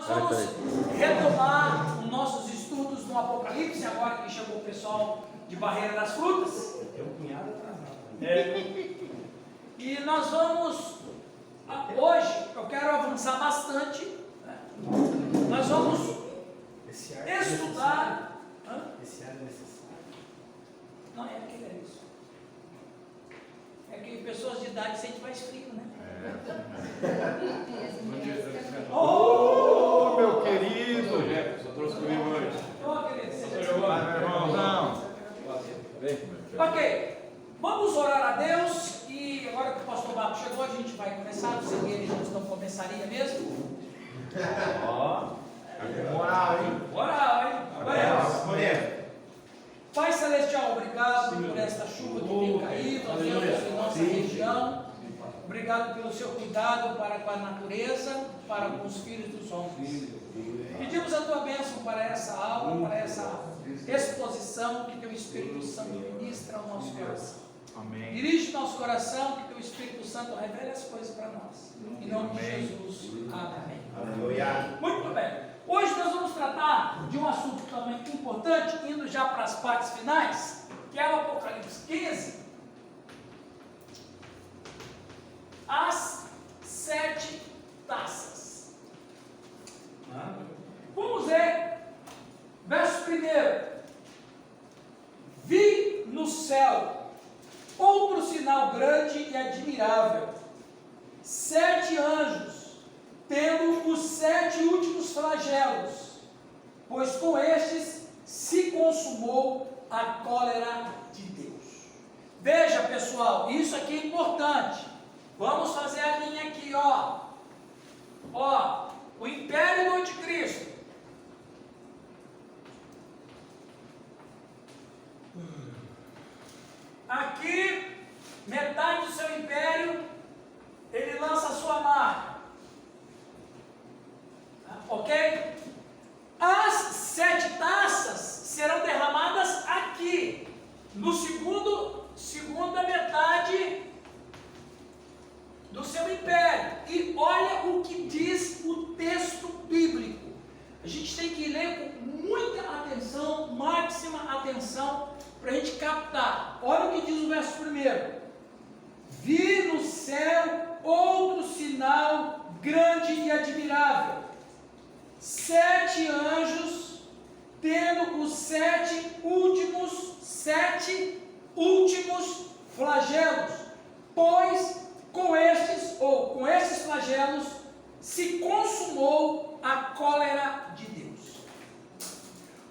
nós vamos retomar os nossos estudos no Apocalipse, agora que chegou o pessoal de Barreira das Frutas. E nós vamos, hoje, eu quero avançar bastante, né? Nós vamos estudar. Esse ar é necessário? Não, é que é isso. É que pessoas de idade sentem mais frio, né? Oh, meu querido! Só trouxe comigo hoje. Ô, querido, seja Irmãozão! Ok, vamos orar a Deus. E agora que o pastor Bato chegou, a gente vai começar. Não sei se eles já estão começaria mesmo. Ó, moral, hein? Moral, hein? Agora é. Bonito. Pai Celestial, obrigado por esta chuva que tem caído, ó Deus, em nossa região. Obrigado pelo seu cuidado para com a natureza, para com os filhos dos homens. Pedimos a tua bênção para essa aula, para essa exposição, que teu Espírito Santo ministra ao nosso coração. Amém. Dirige nosso coração, que teu Espírito Santo revele as coisas para nós. Em nome de Jesus. Amém. Aleluia. Muito bem. Hoje nós vamos tratar de um assunto também importante, indo já para as partes finais, que é o Apocalipse 15. As 7 taças. Vamos ver. Verso 1. Vi no céu outro sinal grande e admirável. 7 anjos, tendo os 7 últimos flagelos, pois com estes se consumou a cólera de Deus. Veja, pessoal, isso aqui é importante. Vamos fazer a linha aqui, ó. Ó, o império do anticristo. Aqui, metade do seu império, ele lança a sua marca. Ok? As 7 taças serão derramadas aqui, no segunda metade do seu império. E olha o que diz o texto bíblico. A gente tem que ler com muita atenção, máxima atenção, para a gente captar. Olha o que diz o verso 1. Vi no céu outro sinal grande e admirável. 7 anjos, tendo os 7 últimos flagelos, pois com estes flagelos se consumou a cólera de Deus.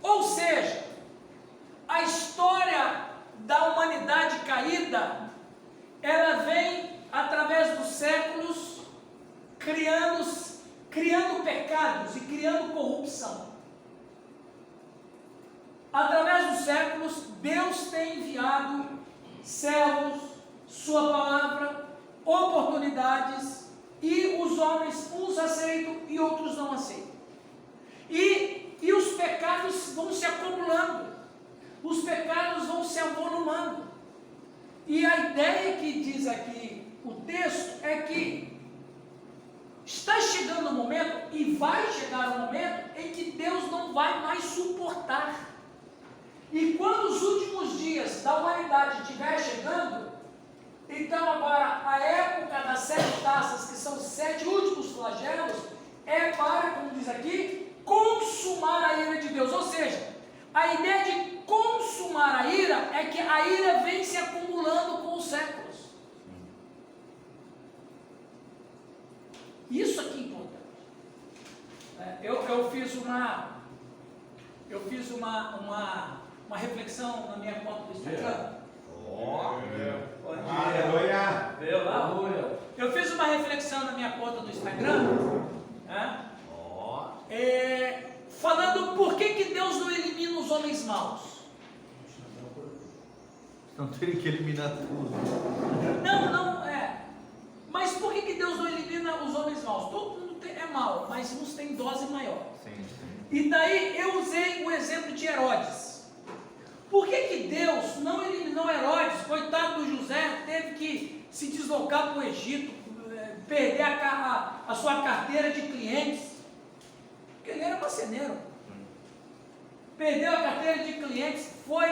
Ou seja, a história da humanidade caída, ela vem através dos séculos criando pecados e criando corrupção. Através dos séculos, Deus tem enviado servos, sua palavra, oportunidades, e os homens uns aceitam e outros não aceitam. E os pecados vão se acumulando, os pecados vão se avolumando. E a ideia que diz aqui o texto é que está chegando o momento, e vai chegar o momento, em que Deus não vai mais suportar. E quando os últimos dias da humanidade estiver chegando, então agora a época das 7 taças, que são os 7 últimos flagelos, é para, como diz aqui, consumar a ira de Deus. Ou seja, a ideia de consumar a ira é que a ira vem se acumulando com os séculos. Isso aqui é importante. Eu fiz uma reflexão na minha conta do Instagram. Aleluia. Eu fiz uma reflexão na minha conta do Instagram, né? Falando por que Deus não elimina os homens maus. Não teria que eliminar tudo. Mas por que Deus não elimina os homens maus? Todo mundo é mau, mas uns têm dose maior. Sim. E daí eu usei o exemplo de Herodes. Por que Deus não eliminou Herodes? Coitado do José, teve que se deslocar para o Egito, perder a sua carteira de clientes. marceneiro. Perdeu a carteira de clientes, foi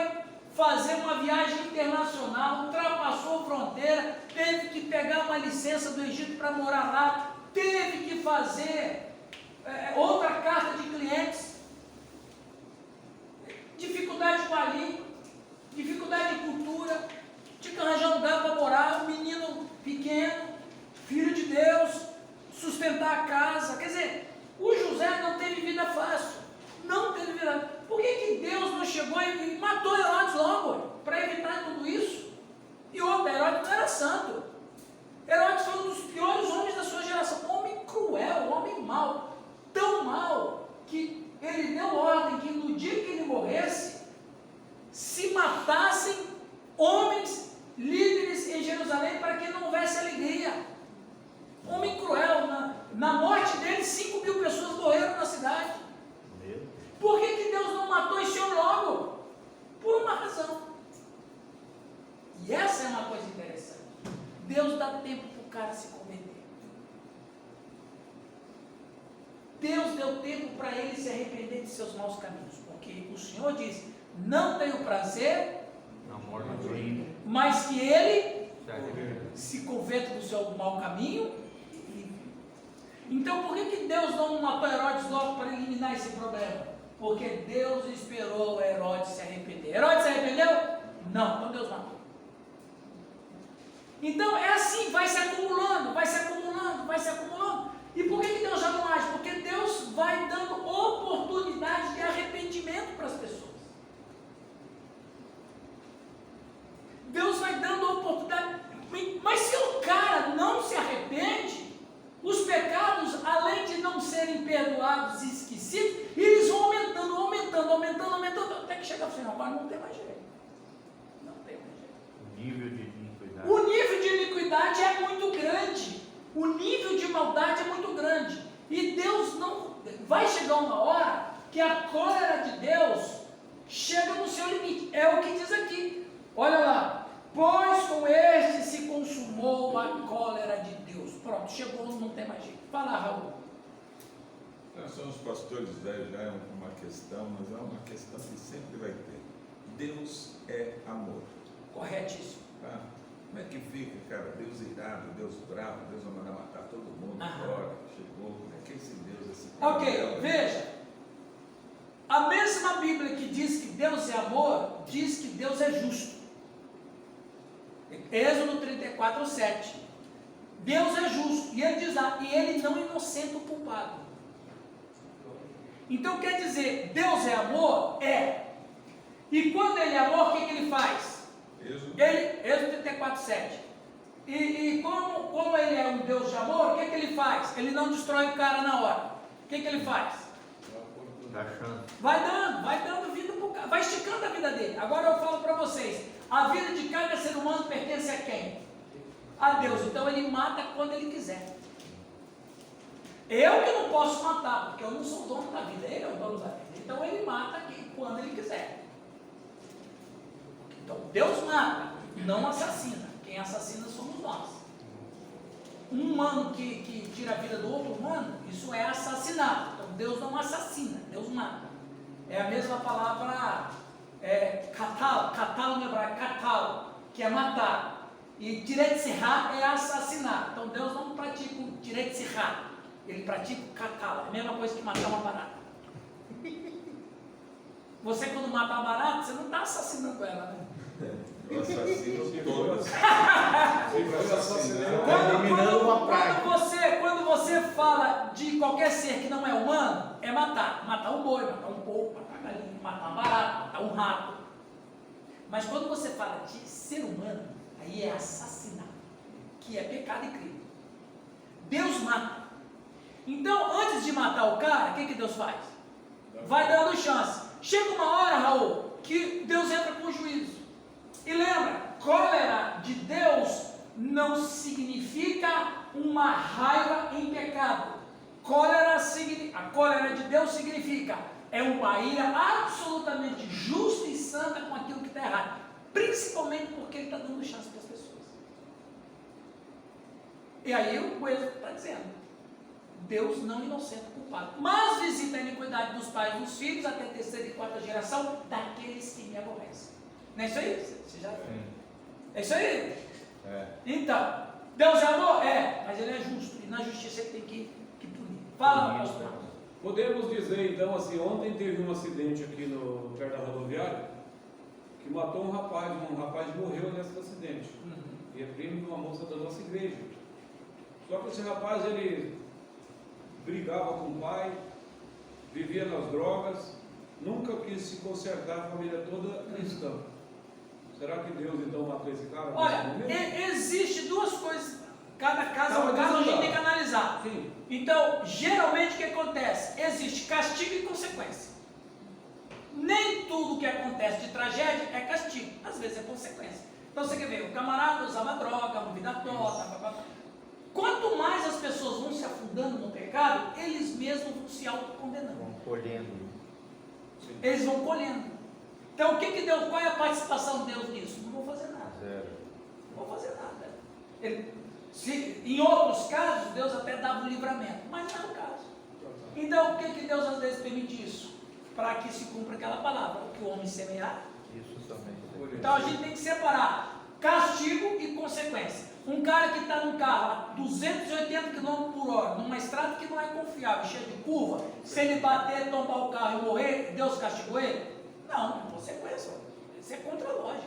fazer uma viagem internacional, ultrapassou a fronteira, teve que pegar uma licença do Egito para morar lá, teve que fazer outra carta de clientes, dificuldade com a língua, dificuldade de cultura, tinha que arranjar um lugar para morar, um menino pequeno, filho de Deus, sustentar a casa. Quer dizer, o José não teve vida fácil, não teve vida. Por que Deus não chegou e matou Herodes logo, para evitar tudo isso? E outra, Herodes não era santo. Herodes foi um dos piores homens da sua geração, homem cruel, homem mau, tão mau, que ele deu ordem que no dia que ele morresse, se matassem homens líderes em Jerusalém para que não houvesse alegria. Homem cruel, na morte dele 5.000 pessoas morreram na cidade. Por que Deus não matou esse homem logo? Por uma razão. E essa é uma coisa interessante. Deus dá tempo para o cara se converter. Deus deu tempo para ele se arrepender de seus maus caminhos. Porque o Senhor diz, não tenho prazer, mas que ele se converta do seu mau caminho. Então por que Deus não matou Herodes logo para eliminar esse problema? Porque Deus esperou Herodes se arrepender. Herodes se arrependeu? Não, então Deus matou. Então é assim, vai se acumulando, vai se acumulando, vai se acumulando. E por que Deus já não age? Porque Deus vai dando oportunidade de arrependimento para as pessoas. Deus vai dando oportunidade. Mas se o cara não se arrepende, os pecados, além de não serem perdoados e esquecidos, eles vão aumentando, aumentando, aumentando, aumentando, até que chega ao final, mas não tem mais jeito. Não tem mais jeito. O nível de iniquidade. O nível de iniquidade é muito grande. O nível de maldade é muito grande. E Deus não... Vai chegar uma hora que a cólera de Deus chega no seu limite. É o que diz aqui. Olha lá. Pois com este se consumou a cólera de Deus. Pronto, chegou, não tem mais jeito. Fala, Raul. Nós somos pastores velhos, já é uma questão, mas é uma questão que sempre vai ter. Deus é amor. Corretíssimo. Tá? Como é que fica, cara? Deus irado, Deus bravo, Deus vai mandar matar todo mundo agora, chegou. Como é que esse Deus, esse cara? Ok, veja. A mesma Bíblia que diz que Deus é amor, diz que Deus é justo. Êxodo 34, 7. Deus é justo. E ele diz lá, e ele não inocenta o culpado. Então quer dizer, Deus é amor? É. E quando ele é amor, o que ele faz? Êxodo 34, 7. E como ele é um Deus de amor, o que ele faz? Ele não destrói o cara na hora. O que ele faz? Vai dando vida para o cara, vai esticando a vida dele. Agora eu falo para vocês, a vida de cada ser humano pertence a quem? A Deus. Então ele mata quando ele quiser. Eu que não posso matar, porque eu não sou o dono da vida, ele é o dono da vida. Então ele mata quando ele quiser. Então Deus mata, não assassina. Quem assassina somos nós. Um humano que tira a vida do outro humano, isso é assassinato. Então Deus não assassina, Deus mata. É a mesma palavra katal no hebraico, katal, que é matar. E direito de serrar é assassinar. Então Deus não pratica o direito de serrar, ele pratica o katal, é a mesma coisa que matar uma barata. Você quando mata uma barata, você não está assassinando ela, né? Eu assassino todas. Quando você fala de qualquer ser que não é humano, é matar. Matar um boi, matar um porco, matar uma galinha, matar uma barata, matar um rato. Mas quando você fala de ser humano, aí é assassinar, que é pecado e crime. Deus mata. Então, antes de matar o cara, o que Deus faz? Vai dando chance. Chega uma hora, Raul, que Deus entra com juízo. E lembra, cólera de Deus não significa uma raiva em pecado. A cólera de Deus significa uma ira absolutamente justa e santa com aquilo que está errado. Principalmente porque ele está dando chance para as pessoas. E aí o Êxodo está dizendo, Deus não inocenta o culpado, mas visita a iniquidade iniquidade dos pais dos filhos, até a terceira e quarta geração daqueles que me aborrecem. Não é isso aí? Você já... É isso aí? É. Então, Deus é amor? É, mas Ele é justo, e na justiça Ele tem que punir. Fala, pastor. Podemos dizer então assim, ontem teve um acidente aqui perto da rodoviária, que matou um rapaz morreu nesse acidente, e é primo de uma moça da nossa igreja. Só que esse rapaz, ele brigava com o pai, vivia nas drogas, nunca quis se consertar, a família toda cristã. Será que Deus então matou esse cara? Olha, existe duas coisas, cada caso é um caso, a gente tem que analisar. Sim. Então, geralmente o que acontece? Existe castigo e consequência. Nem tudo que acontece de tragédia é castigo, às vezes é consequência. Então você quer ver, o camarada usava droga, uma vida torta, quanto mais as pessoas vão se afundando no pecado, eles mesmos vão se autocondenando. Vão colhendo. Eles vão colhendo. Então o que Deus, qual é a participação de Deus nisso? Não vou fazer nada. Zero. Não vou fazer nada. Em outros casos, Deus até dava um livramento, mas não é o caso. Então, por que Deus às vezes permite isso? Para que se cumpra aquela palavra, o que o homem semear. Isso também. Então, a gente tem que separar castigo e consequência. Um cara que está num carro a 280 km por hora, numa estrada que não é confiável, cheia de curva, se ele bater, tombar o carro e morrer, Deus castigou ele? Não, é consequência. Isso é contra a lógica.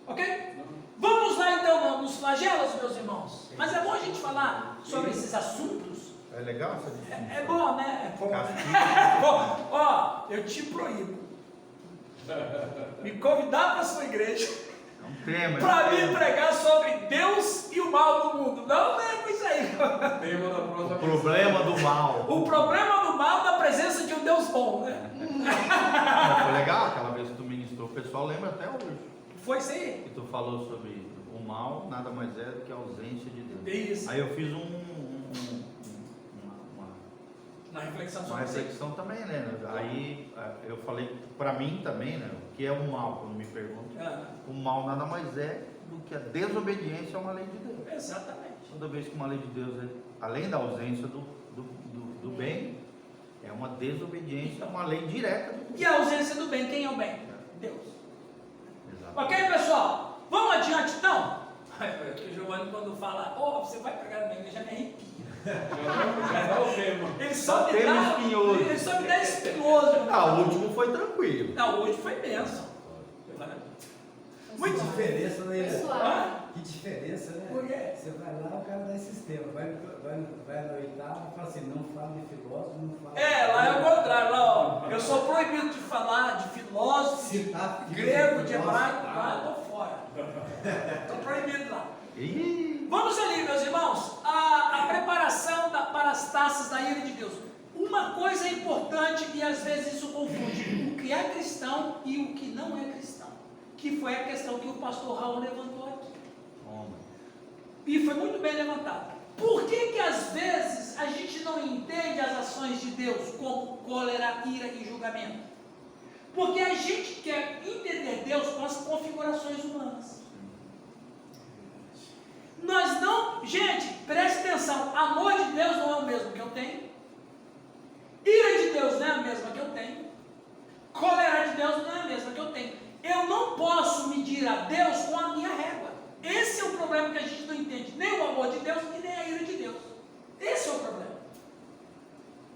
Ok? Vamos lá então nos flagelos, meus irmãos. Mas é bom a gente falar sobre esses assuntos. É legal essa discussão? É bom, né? É bom. Castigo. Bom, ó, eu te proíbo me convidar para a sua igreja É um tema. para me pregar sobre Deus e o mal do mundo. Não é com isso aí. Tema da próxima O problema do mal. O problema do mal da presença de um Deus bom, né? Não, foi legal aquela vez que tu ministrou, o pessoal lembra até hoje. Foi isso aí. Que tu falou sobre o mal, nada mais é do que a ausência de Deus. Isso. Aí eu fiz Na reflexão uma sobre isso. reflexão também, né? Aí eu falei para mim também, né? O que é o mal, quando me perguntam. O mal nada mais é do que a desobediência a uma lei de Deus. Exatamente. Toda vez que uma lei de Deus, além da ausência do bem, é uma desobediência a uma lei direta de Deus. E a ausência do bem, quem é o bem? Deus. Exato. Ok, pessoal? Vamos adiante então? O Giovanni, quando fala, você vai pregar na minha igreja, me arrepia. Já dá o tema. Ele só me tema dá espinhoso. Ele só me dá espinhoso. O último foi tranquilo. Não, hoje foi bênção. Muita diferença, né? Hã? Que diferença, né? Por quê? Você vai lá, o cara dá esse tema. Vai na oitava e fala assim, não fala de filósofo, não fala. Lá é o contrário, lá, ó. Eu sou proibido de falar de filósofo, Citar de grego, de filósofo, hebraico, lá, tô fora. Tô proibido lá. Ih, Vamos ali, meus irmãos, a preparação para as taças da ira de Deus. Uma coisa importante, e às vezes isso confunde o que é cristão e o que não é cristão, que foi a questão que o pastor Raul levantou aqui. E foi muito bem levantado. Por que às vezes a gente não entende as ações de Deus como cólera, ira e julgamento? Porque a gente quer entender Deus com as configurações humanas. Nós não, gente, preste atenção, amor de Deus não é o mesmo que eu tenho, ira de Deus não é a mesma que eu tenho, cólera de Deus não é a mesma que eu tenho. Eu não posso medir a Deus com a minha régua. Esse é o problema que a gente não entende, nem o amor de Deus e nem a ira de Deus. Esse é o problema.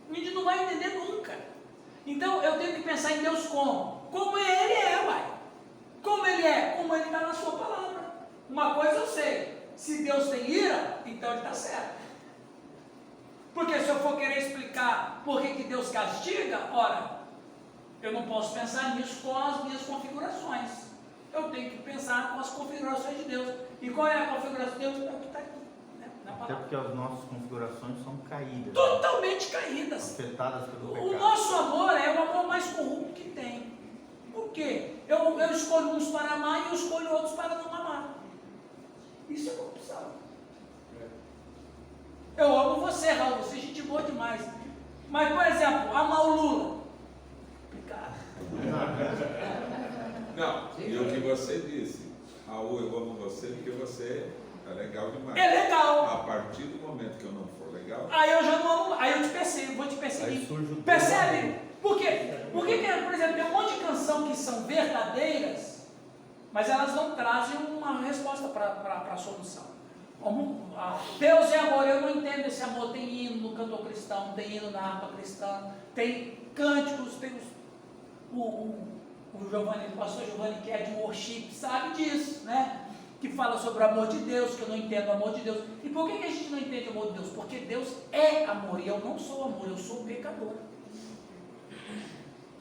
A gente não vai entender nunca. Então eu tenho que pensar em Deus como? Como Ele é, uai. Como Ele é? Como Ele está na sua palavra. Uma coisa eu sei. Se Deus tem ira, então Ele está certo. Porque se eu for querer explicar por que Deus castiga, ora, eu não posso pensar nisso com as minhas configurações. Eu tenho que pensar com as configurações de Deus. E qual é a configuração de Deus? É o que está aqui, né, na até palavra. porque as nossas configurações são caídas, Totalmente caídas. afetadas pelo O pecado. nosso amor é o amor mais corrupto que tem. Por quê? Eu escolho uns para amar e eu escolho outros para não amar. Isso é corrupção. Eu amo você, Raul, você é gente boa demais. Mas, por exemplo, amar o Lula. Complicado. Não, e o que você disse, Raul, eu amo você porque você é legal demais. É legal. A partir do momento que eu não for legal, Aí eu já não amo, aí eu te percebo, vou te Aí perseguir. surge o Percebe? Por quê? Porque, por exemplo, tem um monte de canção que são verdadeiras, mas elas não trazem uma resposta para a solução. Como, Deus é amor, eu não entendo esse amor. Tem hino no cantor cristão, tem hino na harpa cristã, tem cânticos, tem o Giovanni, o pastor Giovanni, que é de worship, sabe disso, né? Que fala sobre o amor de Deus, que eu não entendo o amor de Deus. E por que a gente não entende o amor de Deus? Porque Deus é amor e eu não sou amor, eu sou pecador.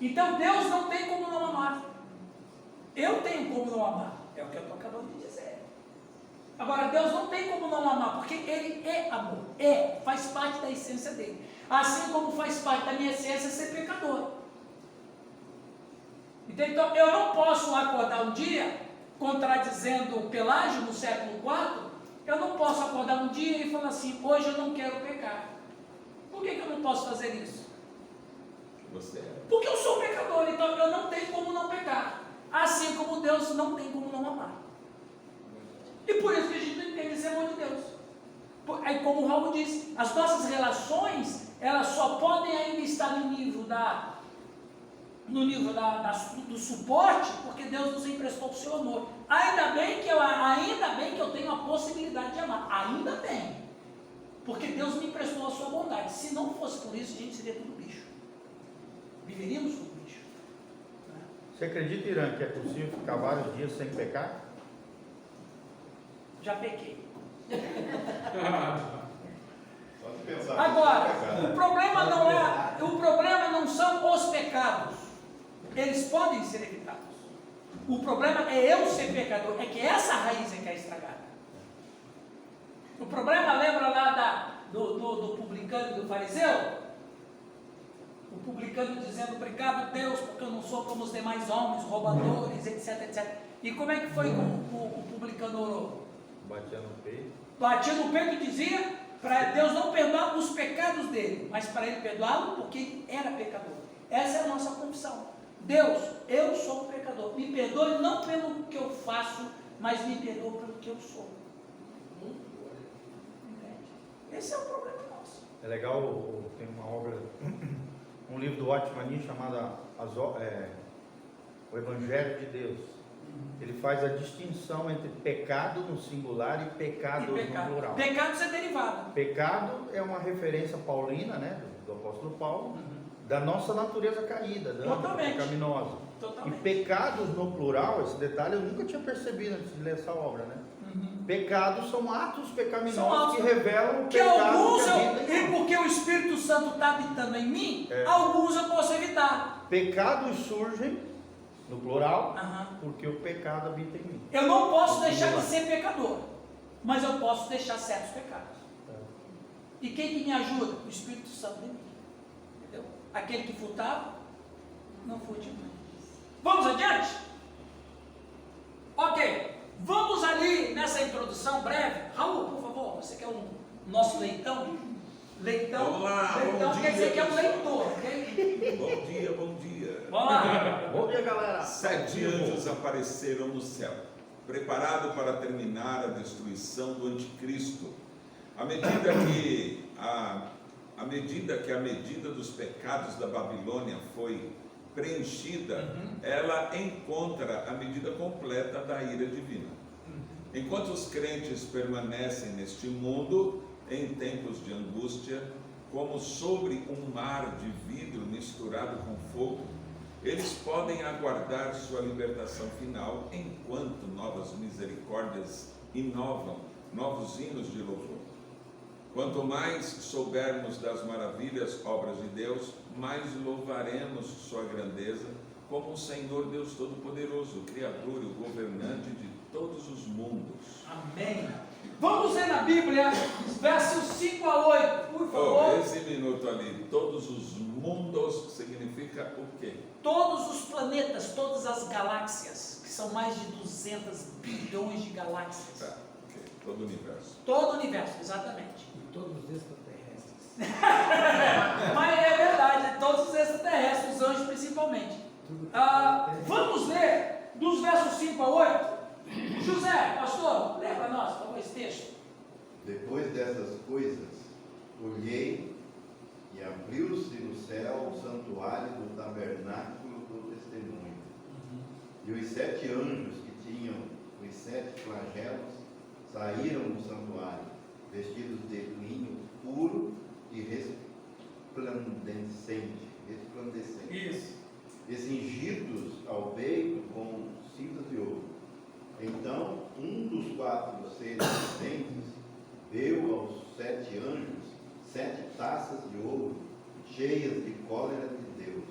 Então Deus não tem como não amar. Eu tenho como não amar. É o que eu estou acabando de dizer. Agora, Deus não tem como não amar, porque Ele é amor. Faz parte da essência dele. Assim como faz parte da minha essência ser pecador. Então, eu não posso acordar um dia, contradizendo Pelágio no século IV, eu não posso acordar um dia e falar assim, hoje eu não quero pecar. Por que eu não posso fazer isso? você é. Porque eu sou pecador, então eu não tenho como não pecar. Assim como Deus não tem como não amar. E por isso que a gente não entende esse amor de Deus. Aí, como o Raul disse, as nossas relações, elas só podem ainda estar no nível do suporte, porque Deus nos emprestou o seu amor. Ainda bem que eu tenho a possibilidade de amar. Ainda bem. Porque Deus me emprestou a sua bondade. Se não fosse por isso, a gente seria tudo bicho. Viveríamos como bicho. Você acredita, Irã, que é possível ficar vários dias sem pecar? Já pequei. Só de pensar. Agora, o problema não são os pecados. Eles podem ser evitados. O problema é eu ser pecador. É que essa raiz é que é estragada. O problema, lembra lá do publicano e do fariseu? O publicano dizendo, obrigado Deus, porque eu não sou como os demais homens, roubadores, etc, etc. E como é que foi que o publicano orou? Batia no peito. Batia no peito e dizia para Deus não perdoar os pecados dele, mas para ele perdoá-lo porque ele era pecador. Essa é a nossa confissão. Deus, eu sou um pecador. Me perdoe não pelo que eu faço, mas me perdoe pelo que eu sou. Entende? Esse é o problema nosso. É legal, tem uma obra, um livro do Watchman chamado O Evangelho de Deus. Ele faz a distinção entre pecado no singular e pecado no plural. Pecados é derivado. Pecado é uma referência paulina, né, do apóstolo Paulo, da nossa natureza caída, da Totalmente. pecaminosa. Totalmente. E pecados no plural, esse detalhe eu nunca tinha percebido antes de ler essa obra, né? Pecados são atos pecaminosos São atos que revelam o Que pecado alguns, que habita em e nós. porque o Espírito Santo está habitando em mim, É. alguns eu posso evitar. Pecados surgem, no plural, Aham. porque o pecado habita em mim. Eu não posso deixar de ser pecador, mas eu posso deixar certos pecados. E quem que me ajuda? O Espírito Santo em mim. Entendeu? Aquele que furtava, não furte mais. Vamos adiante? Ok. Vamos ali nessa introdução breve. Raul, por favor, você que é o nosso leitão. Leitão. Vamos lá, Leitão bom quer dizer dia, que é um pessoal. leitor, ok? Bom dia, bom dia. Vamos lá. Bom dia, galera. 7 anjos apareceram no céu, preparado para terminar a destruição do anticristo. À medida que a medida dos pecados da Babilônia foi preenchida, ela encontra a medida completa da ira divina. Enquanto os crentes permanecem neste mundo, em tempos de angústia, como sobre um mar de vidro misturado com fogo, eles podem aguardar sua libertação final, enquanto novas misericórdias inovam novos hinos de louvor. Quanto mais soubermos das maravilhas, obras de Deus, mais louvaremos sua grandeza como o Senhor Deus Todo-Poderoso, o Criador e o governante de todos os mundos. Amém. Vamos ler na Bíblia, versos 5 a 8, por favor. Esse minuto ali, todos os mundos, significa o quê? Todos os planetas, todas as galáxias, que são mais de 200 bilhões de galáxias. Tá, ok, todo o universo. Todo o universo, exatamente. E todos os extraterrestres. Mas é verdade, todos os extraterrestres, os anjos principalmente. Tudo que Vamos ler dos versos 5 a 8. José, pastor, lê para nós, por favor, esse texto. Depois dessas coisas, olhei e abriu-se no céu o santuário do tabernáculo do testemunho. E os 7 anjos que tinham os 7 flagelos saíram do santuário, vestidos de linho puro e resplandecente, Isso. e cingidos ao peito com cintas de ouro. Então, um dos 4 seres viventes deu aos 7 anjos 7 taças de ouro, cheias de cólera de Deus,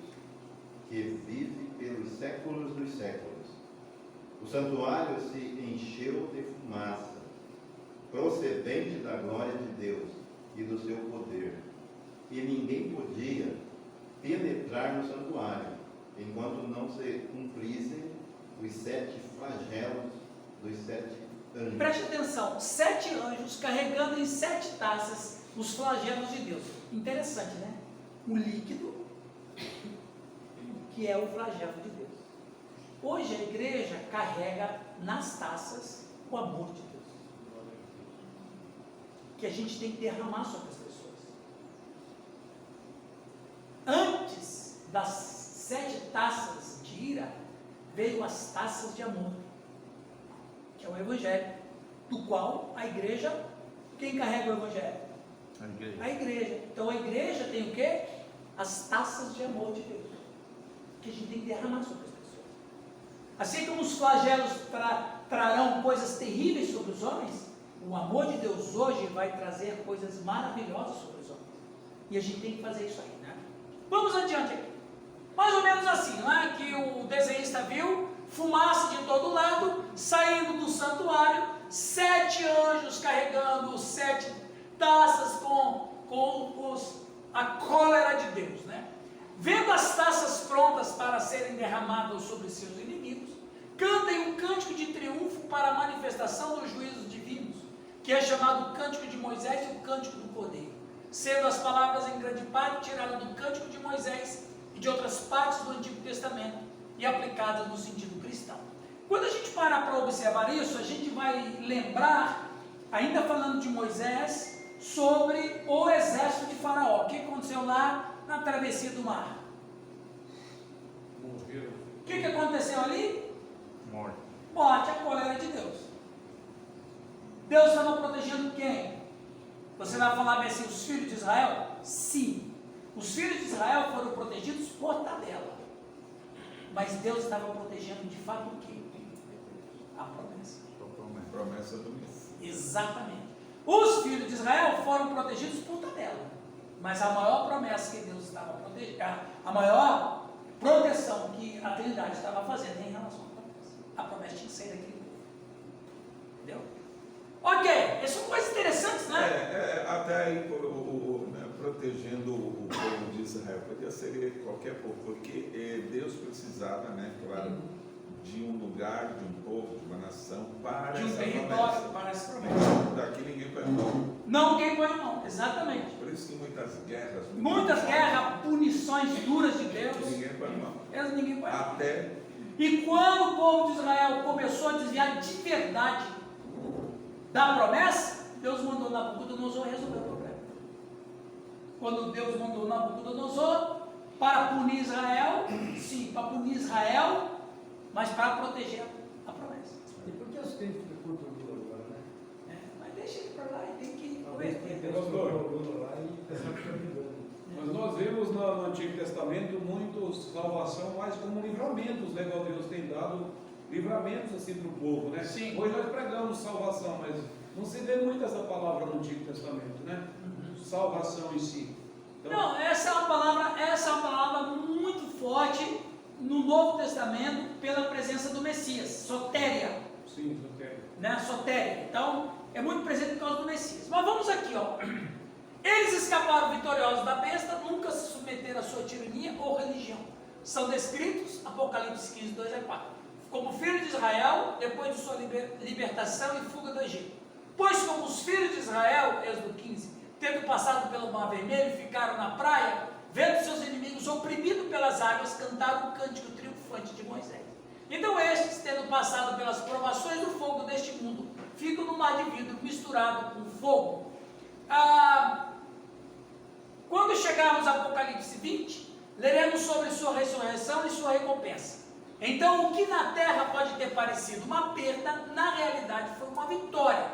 que vive pelos séculos dos séculos. O santuário se encheu de fumaça, procedente da glória de Deus e do seu poder, e ninguém podia penetrar no santuário, enquanto não se cumprissem os 7 flagelos dos 7 anjos. Preste atenção, 7 anjos carregando em 7 taças os flagelos de Deus. Interessante, né? O líquido, que é o flagelo de Deus. Hoje a igreja carrega nas taças o amor de Deus, que a gente tem que derramar sobre as pessoas. Antes das 7 taças de ira, veio as taças de amor, que é o Evangelho, do qual a igreja, quem carrega o Evangelho? A igreja. A igreja. Então a igreja tem o quê? As taças de amor de Deus, que a gente tem que derramar sobre as pessoas. Assim como os flagelos trarão coisas terríveis sobre os homens, o amor de Deus hoje vai trazer coisas maravilhosas sobre os homens. E a gente tem que fazer isso aí, né? Vamos adiante aqui. Mais ou menos assim, né? Que o desenhista viu, fumaça de todo lado, saindo do santuário, 7 anjos carregando 7 taças com a cólera de Deus, né? Vendo as taças prontas para serem derramadas sobre seus inimigos, cantem um cântico de triunfo para a manifestação dos juízos divinos, que é chamado Cântico de Moisés e o Cântico do Cordeiro, sendo as palavras em grande parte tiradas do Cântico de Moisés e de outras partes do Antigo Testamento e aplicadas no sentido cristão. Quando a gente parar para observar isso, a gente vai lembrar, ainda falando de Moisés, sobre o exército de Faraó. O que aconteceu lá na travessia do mar? Morreram. O que aconteceu ali? Morte. Morte, a cólera de Deus. Deus estava protegendo quem? Você vai falar bem assim, os filhos de Israel? Sim. Os filhos de Israel foram protegidos por tabela. Mas Deus estava protegendo de fato o quê? A promessa. Promessa do Messias. Exatamente. Os filhos de Israel foram protegidos por tabela. Mas a maior promessa que Deus estava protegendo, a maior proteção que a Trindade estava fazendo em relação à promessa. A promessa tinha que sair daquele povo. Entendeu? Ok, essas são coisas interessantes, né? Até aí, né, protegendo o povo de Israel, podia ser qualquer povo, porque Deus precisava, né, claro, de um lugar, de um povo, de uma nação, para De um essa território promessa. para essa promessa. Daqui ninguém põe a mão. Não quem põe a mão, exatamente. Por isso que muitas guerras. Muitas guerras, punições duras de Deus, Ninguém põe a mão. ninguém põe a mão. Até E quando o povo de Israel começou a desviar de verdade da promessa, Deus mandou Nabucodonosor resolver o problema. Quando Deus mandou Nabucodonosor para punir Israel, sim, para punir Israel, mas para proteger a promessa. E por que os crentes ficam por Lula agora, né? Mas deixa ele para lá e tem que Talvez porque converter. Deus colocou o Lula lá e o pessoal fica brigando. Mas nós vemos no Antigo Testamento muito salvação, mais como livramentos, né? Igual Deus tem dado livramentos assim para o povo, né? Sim. Hoje nós pregamos salvação, mas não se vê muito essa palavra no Antigo Testamento, né? Salvação em si. Então, Não, essa é uma palavra muito forte no Novo Testamento pela presença do Messias, sotéria, sim, eu quero. né? Sotéria. Então, é muito presente por causa do Messias. Mas vamos aqui, ó. Eles escaparam vitoriosos da besta, nunca se submeteram à sua tirania ou religião. São descritos, Apocalipse 15, 2 a 4, como filhos de Israel, depois de sua libertação e fuga do Egito. Pois como os filhos de Israel, Êxodo 15, tendo passado pelo Mar Vermelho, ficaram na praia, vendo seus inimigos oprimidos pelas águas, cantaram o cântico triunfante de Moisés. Então estes, tendo passado pelas provações do fogo deste mundo, ficam no mar de vidro misturado com fogo. Quando chegarmos a Apocalipse 20, leremos sobre sua ressurreição e sua recompensa. Então, o que na terra pode ter parecido uma perda, na realidade foi uma vitória,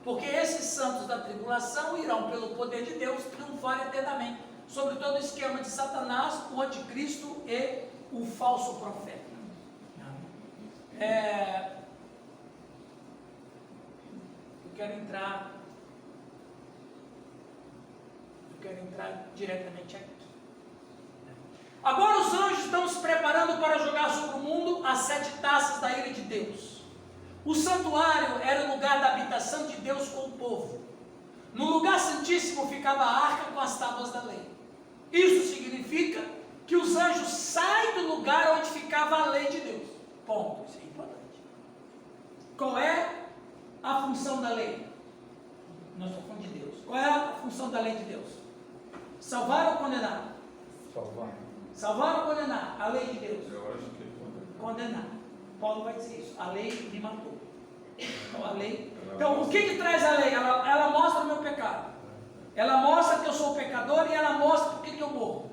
porque esses santos da tribulação irão, pelo poder de Deus, triunfar eternamente sobre todo o esquema de Satanás, o anticristo e o falso profeta. Eu quero entrar diretamente aqui. Agora os anjos estão se preparando para jogar sobre o mundo as 7 taças da ira de Deus. O santuário era o lugar da habitação de Deus com o povo. No lugar santíssimo ficava a arca com as tábuas da lei. Isso significa que os anjos saem do lugar onde ficava a lei de Deus. Ponto. Isso é importante. Qual é a função da lei? Nós estamos falando de Deus. Qual é a função da lei de Deus? Salvar ou condenar? Salvar. Salvar ou condenar? A lei de Deus. Eu acho que é Condenar. Paulo vai dizer isso. A lei me matou. Então, a lei. Então, o que traz a lei? Ela mostra o meu pecado. Ela mostra que eu sou pecador e ela mostra por que eu morro.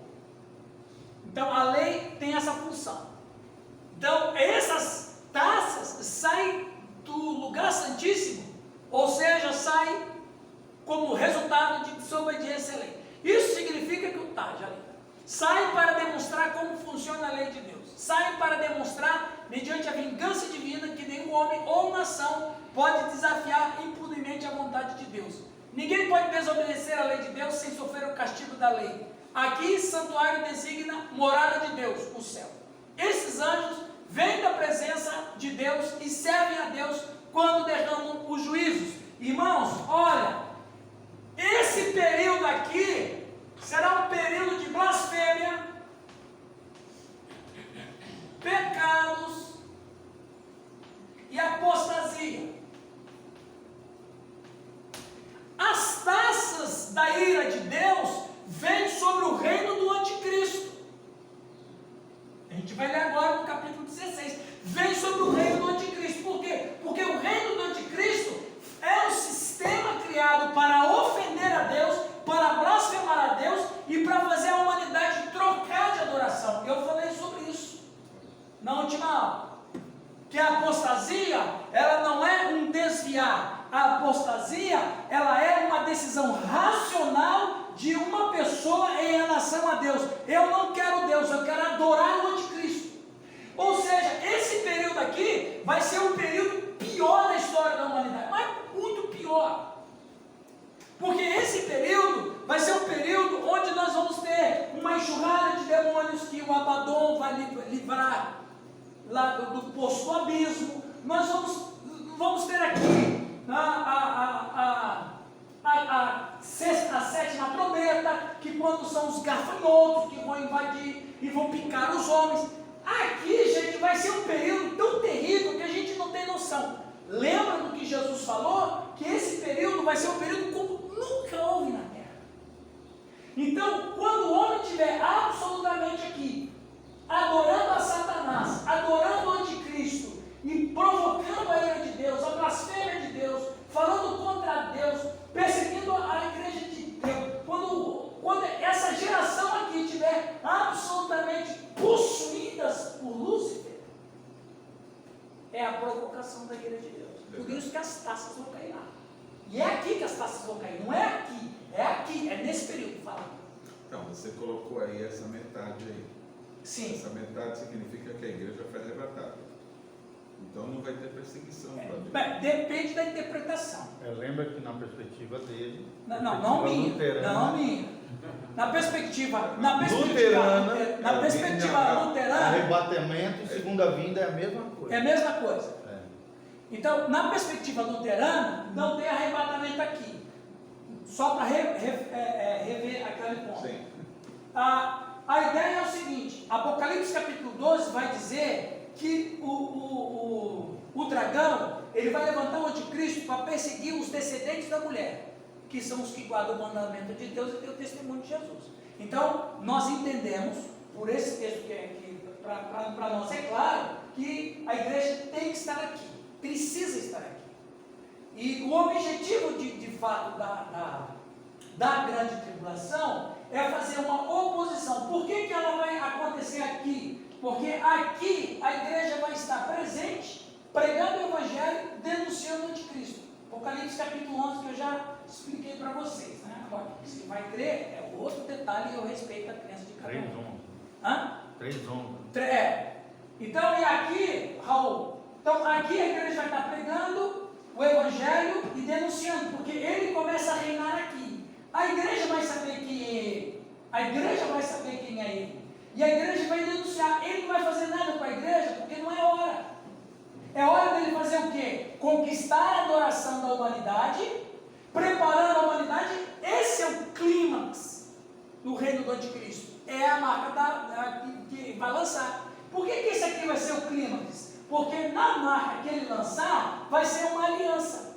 Então, a lei tem essa função. Então, essas taças saem do lugar santíssimo, ou seja, saem como resultado de desobediência à lei. Isso significa que sai para demonstrar como funciona a lei de Deus. Sai para demonstrar, mediante a vingança divina, que nenhum homem ou nação pode desafiar impunemente a vontade de Deus. Ninguém pode desobedecer a lei de Deus sem sofrer o castigo da lei. Aqui, santuário designa morada de Deus, o céu. Esses anjos vêm da presença de Deus e servem a Deus quando derramam os juízos. Irmãos, olha, esse período aqui será um período de blasfêmia, pecados e apostasia. As taças da ira de Deus vêm sobre o reino do anticristo. A gente vai ler agora no capítulo 16. Vem sobre o reino do anticristo. Por quê? Porque o reino do anticristo é um sistema criado para ofender a Deus, para blasfemar a Deus e para fazer a humanidade trocar de adoração. Eu falei sobre isso na última aula. Que a apostasia, ela não é um desviar. A apostasia, ela é uma decisão racional de uma pessoa em relação a Deus. Eu não quero Deus, eu quero adorar o anticristo. Ou seja, esse período aqui vai ser um período pior da história da humanidade, mas muito pior. Porque esse período vai ser um período onde nós vamos ter uma enxurrada de demônios que o Abaddon vai livrar lá do poço do abismo. Nós vamos ter aqui a sétima trombeta, que quando são os gafanhotos que vão invadir e vão picar os homens. Aqui, gente, vai ser um período tão terrível que a gente não tem noção. Lembra do que Jesus falou? Que esse período vai ser um período como nunca houve na terra. Então, quando o homem estiver absolutamente aqui, adorando a Satanás, adorando o anticristo e provocando a ira de Deus, a blasfêmia de Deus, falando contra Deus, perseguindo a igreja de Deus, quando essa geração aqui estiver absolutamente possuídas por Lúcifer, é a provocação da ira de Deus. Por isso que as taças vão cair lá. E é aqui que as taças vão cair, não é aqui, é nesse período. Fala. Então, você colocou aí essa metade aí. Sim. Essa metade significa que a igreja foi arrebatada. Então não vai ter perseguição. Depende da interpretação. Lembra que na perspectiva dele, Não minha. Na perspectiva luterana, arrebatamento e segunda vinda é a mesma coisa. É a mesma coisa. Então, na perspectiva luterana, não tem arrebatamento aqui. Só para rever aquele ponto. Sim. A ideia é o seguinte: Apocalipse capítulo 12 vai dizer que o dragão, ele vai levantar o anticristo para perseguir os descendentes da mulher, que são os que guardam o mandamento de Deus e têm o testemunho de Jesus. Então, nós entendemos por esse texto que para nós é claro que a igreja tem que estar aqui, precisa estar aqui. E o objetivo de fato da grande tribulação é fazer uma oposição. Por que ela vai acontecer aqui? Porque aqui a igreja vai estar presente, pregando o evangelho, denunciando o anticristo. Apocalipse capítulo 11, que eu já expliquei para vocês, né? Agora, se vai crer, é outro detalhe e eu respeito a crença de cada um. 3:11. Então, e aqui, Raul, então aqui a igreja vai estar pregando o evangelho e denunciando, porque ele começa a reinar aqui. A igreja vai saber quem é ele. A igreja vai saber quem é ele. E a igreja vai denunciar. Ele não vai fazer nada com a igreja, porque não é hora. É hora dele fazer o quê? Conquistar a adoração da humanidade, preparando a humanidade. Esse é o clímax do reino do anticristo. É a marca que vai lançar. Por que esse aqui vai ser o clímax? Porque na marca que ele lançar, vai ser uma aliança.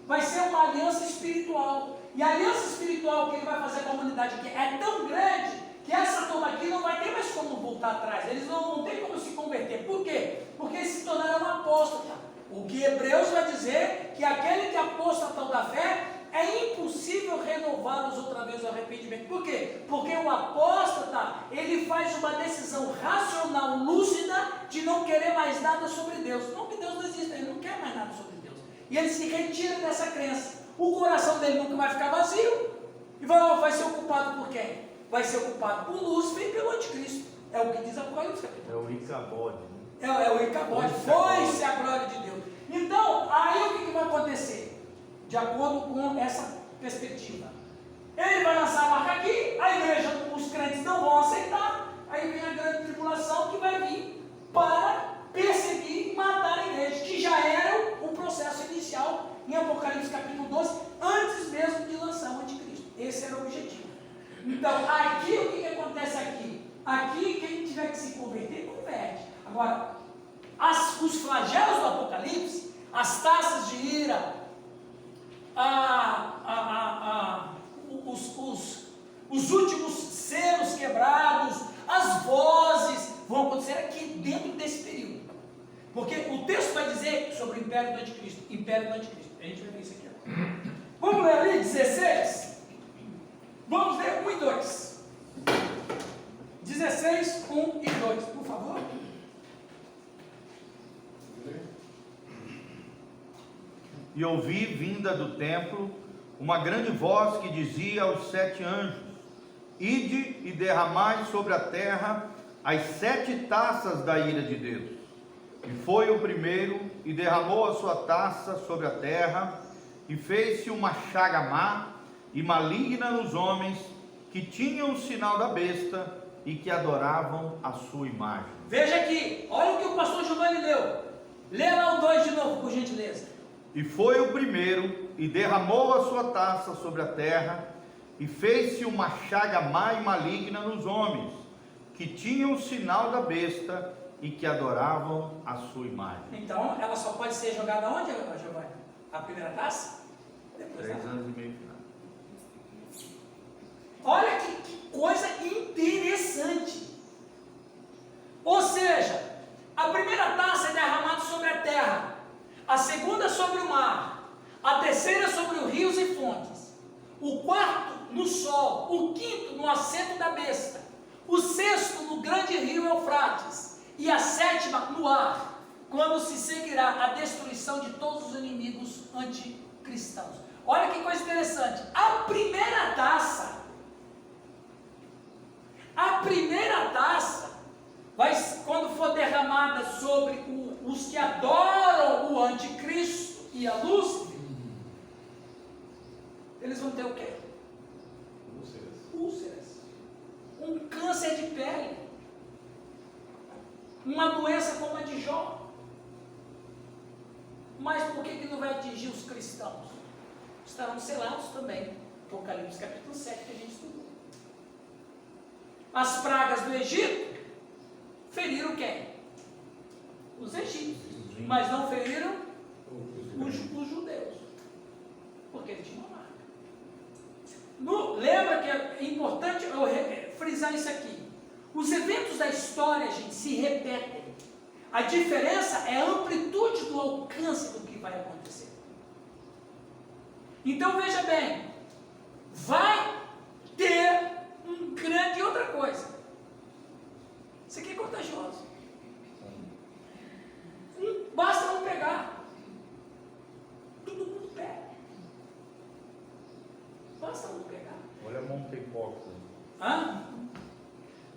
Vai ser uma aliança espiritual. E a aliança espiritual que ele vai fazer com a humanidade aqui é tão grande que essa turma aqui não vai ter mais como voltar atrás. Eles não vão ter como se converter. Por quê? Porque eles se tornaram apóstata. O que Hebreus vai dizer que aquele que apostata da fé é impossível renová-los outra vez o arrependimento. Por quê? Porque o apóstata, ele faz uma decisão racional, lúcida, de não querer mais nada sobre Deus. Não que Deus não exista, ele não quer mais nada sobre Deus. E ele se retira dessa crença. O coração dele nunca vai ficar vazio. E vai ser ocupado por quem? Vai ser ocupado por Lúcifer e pelo anticristo. É o que diz Apocalipse. É o Icabode. É o Icabode. Foi-se a glória de Deus. Então, aí o que vai acontecer? De acordo com essa perspectiva. Ele vai lançar a marca aqui, a igreja, os crentes não vão aceitar, aí vem a grande tribulação que vai vir para perseguir e matar a igreja, que já era o processo inicial em Apocalipse capítulo 12, antes mesmo de lançar o anticristo. Esse era o objetivo. Então, aqui o que acontece aqui? Aqui, quem tiver que se converter, converte. Agora, os flagelos do Apocalipse, as taças de ira, os últimos selos quebrados, as vozes, vão acontecer aqui dentro desse período. Porque o texto vai dizer sobre o império do anticristo. Império do anticristo. A gente vai ver isso aqui agora. Vamos ler ali 16? Vamos ler 1 e 2. 16, 1 e 2, por favor. E ouvi, vinda do templo, uma grande voz que dizia aos 7 anjos: Ide e derramai sobre a terra as 7 taças da ira de Deus. E foi o primeiro, e derramou a sua taça sobre a terra, e fez-se uma chaga má e maligna nos homens que tinham o sinal da besta e que adoravam a sua imagem. Veja aqui, olha o que o pastor Giovanni leu. Lê lá o 2 de novo, por gentileza. E foi o primeiro, e derramou a sua taça sobre a terra, e fez-se uma chaga má e maligna nos homens, que tinham o sinal da besta e que adoravam a sua imagem. Então, ela só pode ser jogada onde, Giovanni? A primeira taça? Depois 3 anos e meio final. Olha que coisa interessante. Ou seja, a primeira taça é derramada sobre a terra, a segunda sobre o mar, a terceira sobre os rios e fontes, o quarto no sol, o quinto no assento da besta, o sexto no grande rio Eufrates, e a sétima no ar, quando se seguirá a destruição de todos os inimigos anticristãos. Olha que coisa interessante. A primeira taça vai, quando for derramada sobre os que adoram o anticristo e a Lúcifer, eles vão ter o quê? Úlceras. Um câncer de pele. Uma doença como a de Jó. Mas por que não vai atingir os cristãos? Estarão selados também. Apocalipse capítulo 7 que a gente estudou. As pragas do Egito feriram quem? Os egípcios. Mas não feriram os judeus. Porque eles tinham uma marca. Lembra que é importante eu frisar isso aqui. Os eventos da história, gente, se repetem. A diferença é a amplitude do alcance do que vai acontecer. Então veja bem, vai ter um grande outra coisa. Isso aqui é contagioso. Basta não pegar. Todo mundo pega. Basta não pegar. Olha a monkeypox. Hã?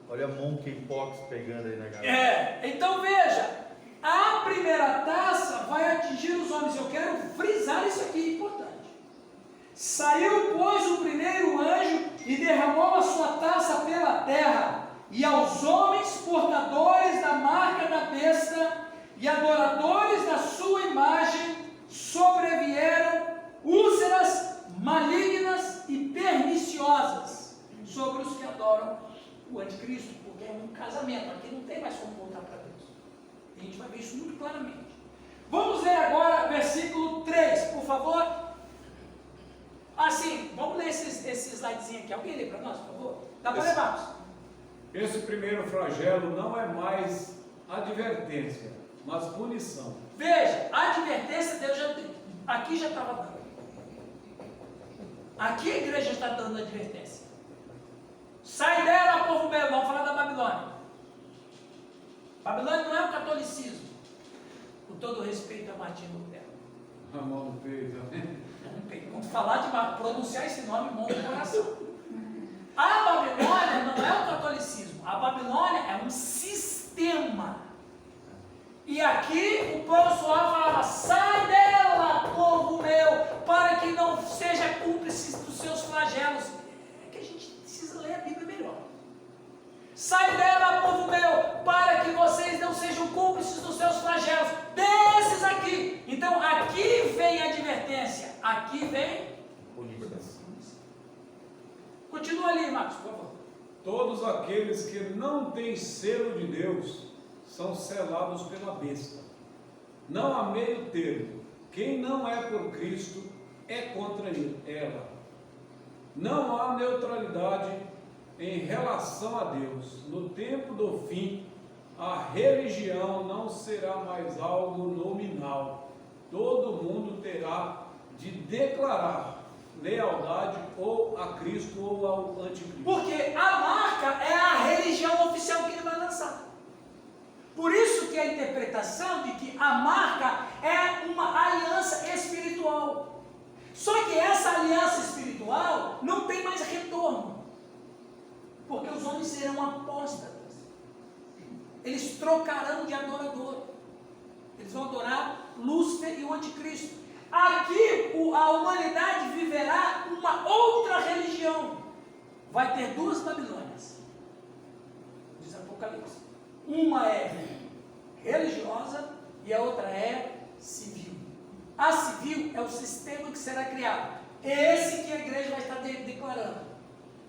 Olha a monkeypox pegando aí na galera. Então veja, a primeira taça vai atingir os homens. Eu quero frisar isso aqui, importante. Saiu, pois, o primeiro anjo e derramou a sua taça pela terra, e aos homens portadores da marca da besta e adoradores da sua imagem sobrevieram úlceras malignas e perniciosas sobre os que adoram o anticristo, porque é um casamento, aqui não tem mais como voltar para Deus. A gente vai ver isso muito claramente. Vamos ler agora versículo 3, por favor. Sim, vamos ler esse slidezinho aqui. Alguém lê para nós, por favor? Dá para levarmos. Esse primeiro flagelo não é mais advertência, mas punição. Veja, a advertência Deus aqui já estava dando. Aqui a igreja está dando advertência. Sai dela, povo meu. Vamos falar da Babilônia. Babilônia não é o catolicismo. Com todo respeito a Martim Lutero. A mão no peito. Quando falar de pronunciar esse nome, mão no coração. A Babilônia não é o catolicismo. A Babilônia é um sistema. E aqui o pessoal falava: sai dela, povo meu, para que não seja cúmplice dos seus flagelos. É que a gente precisa ler a Bíblia melhor. Sai dela, povo meu, para que vocês não sejam cúmplices dos seus flagelos, desses aqui. Então aqui vem a advertência, aqui vem Punição. Continua ali, Marcos, por favor. Todos aqueles que não têm selo de Deus são selados pela besta. Não há meio termo. Quem não é por Cristo é contra ela. Não há neutralidade em relação a Deus. No tempo do fim, a religião não será mais algo nominal. Todo mundo terá de declarar lealdade ou a Cristo ou ao anticristo. Porque a marca é a religião oficial que ele vai lançar. Por isso que a interpretação de que a marca é uma aliança espiritual. Só que essa aliança espiritual não tem mais retorno. Porque os homens serão apóstatas. Eles trocarão de adorador. Eles vão adorar Lúcifer e o anticristo. Aqui a humanidade viverá uma outra religião. Vai ter duas Babilônias. Diz Apocalipse. Uma é religiosa e a outra é civil. A civil é o sistema que será criado. Esse que a igreja vai estar declarando.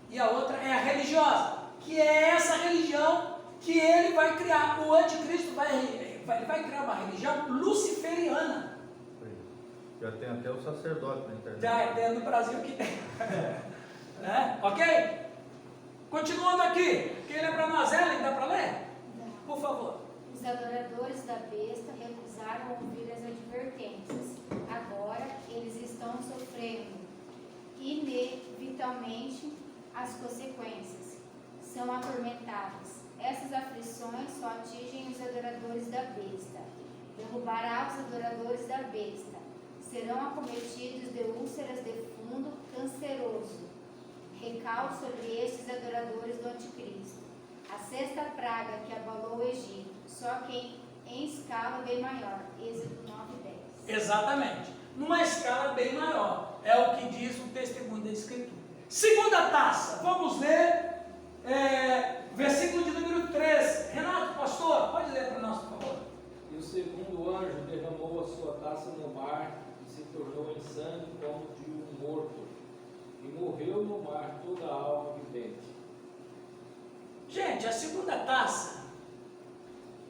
E a outra é a religiosa, que é essa religião que ele vai criar. O anticristo vai criar uma religião luciferiana. Já tem até o sacerdote na internet. Já tem no Brasil que tem. Ok? Continuando aqui. Quem lê para nós, Ellen? Dá para ler? Por favor. Os adoradores da besta recusaram ouvir as advertências. Agora eles estão sofrendo inevitavelmente as consequências. São atormentados. Essas aflições só atingem os adoradores da besta. Derrubará os adoradores da besta. Serão acometidos de úlceras de fundo canceroso. Recalque sobre estes adoradores do anticristo. A sexta praga que abalou o Egito, só que em escala bem maior. Êxodo 9:10. Exatamente. Numa escala bem maior. É o que diz o testemunho da Escritura. Segunda taça. Vamos ler versículo de número 13. Renato, pastor, pode ler para nós, por favor. E o segundo anjo derramou a sua taça no mar e se tornou em sangue como de um morto. E morreu no mar toda a alma vivente. Gente, a segunda taça,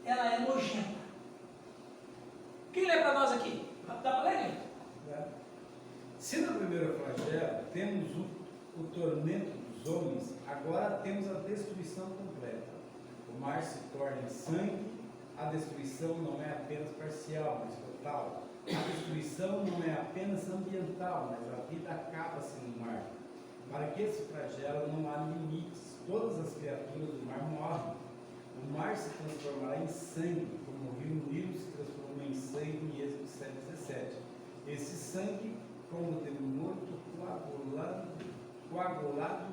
ela é nojenta. Quem lê para nós aqui? Dá para ler? Se no primeiro flagelo temos o tormento dos homens, agora temos a destruição completa. O mar se torna em sangue, a destruição não é apenas parcial, mas total. A destruição não é apenas ambiental, mas a vida acaba-se no mar. Para que esse flagelo não há limites. Todas as criaturas do mar morrem. O mar se transformará em sangue, como o rio Nilo se transformou em sangue em Êxodo 7:17. Esse sangue, como de morto, coagulado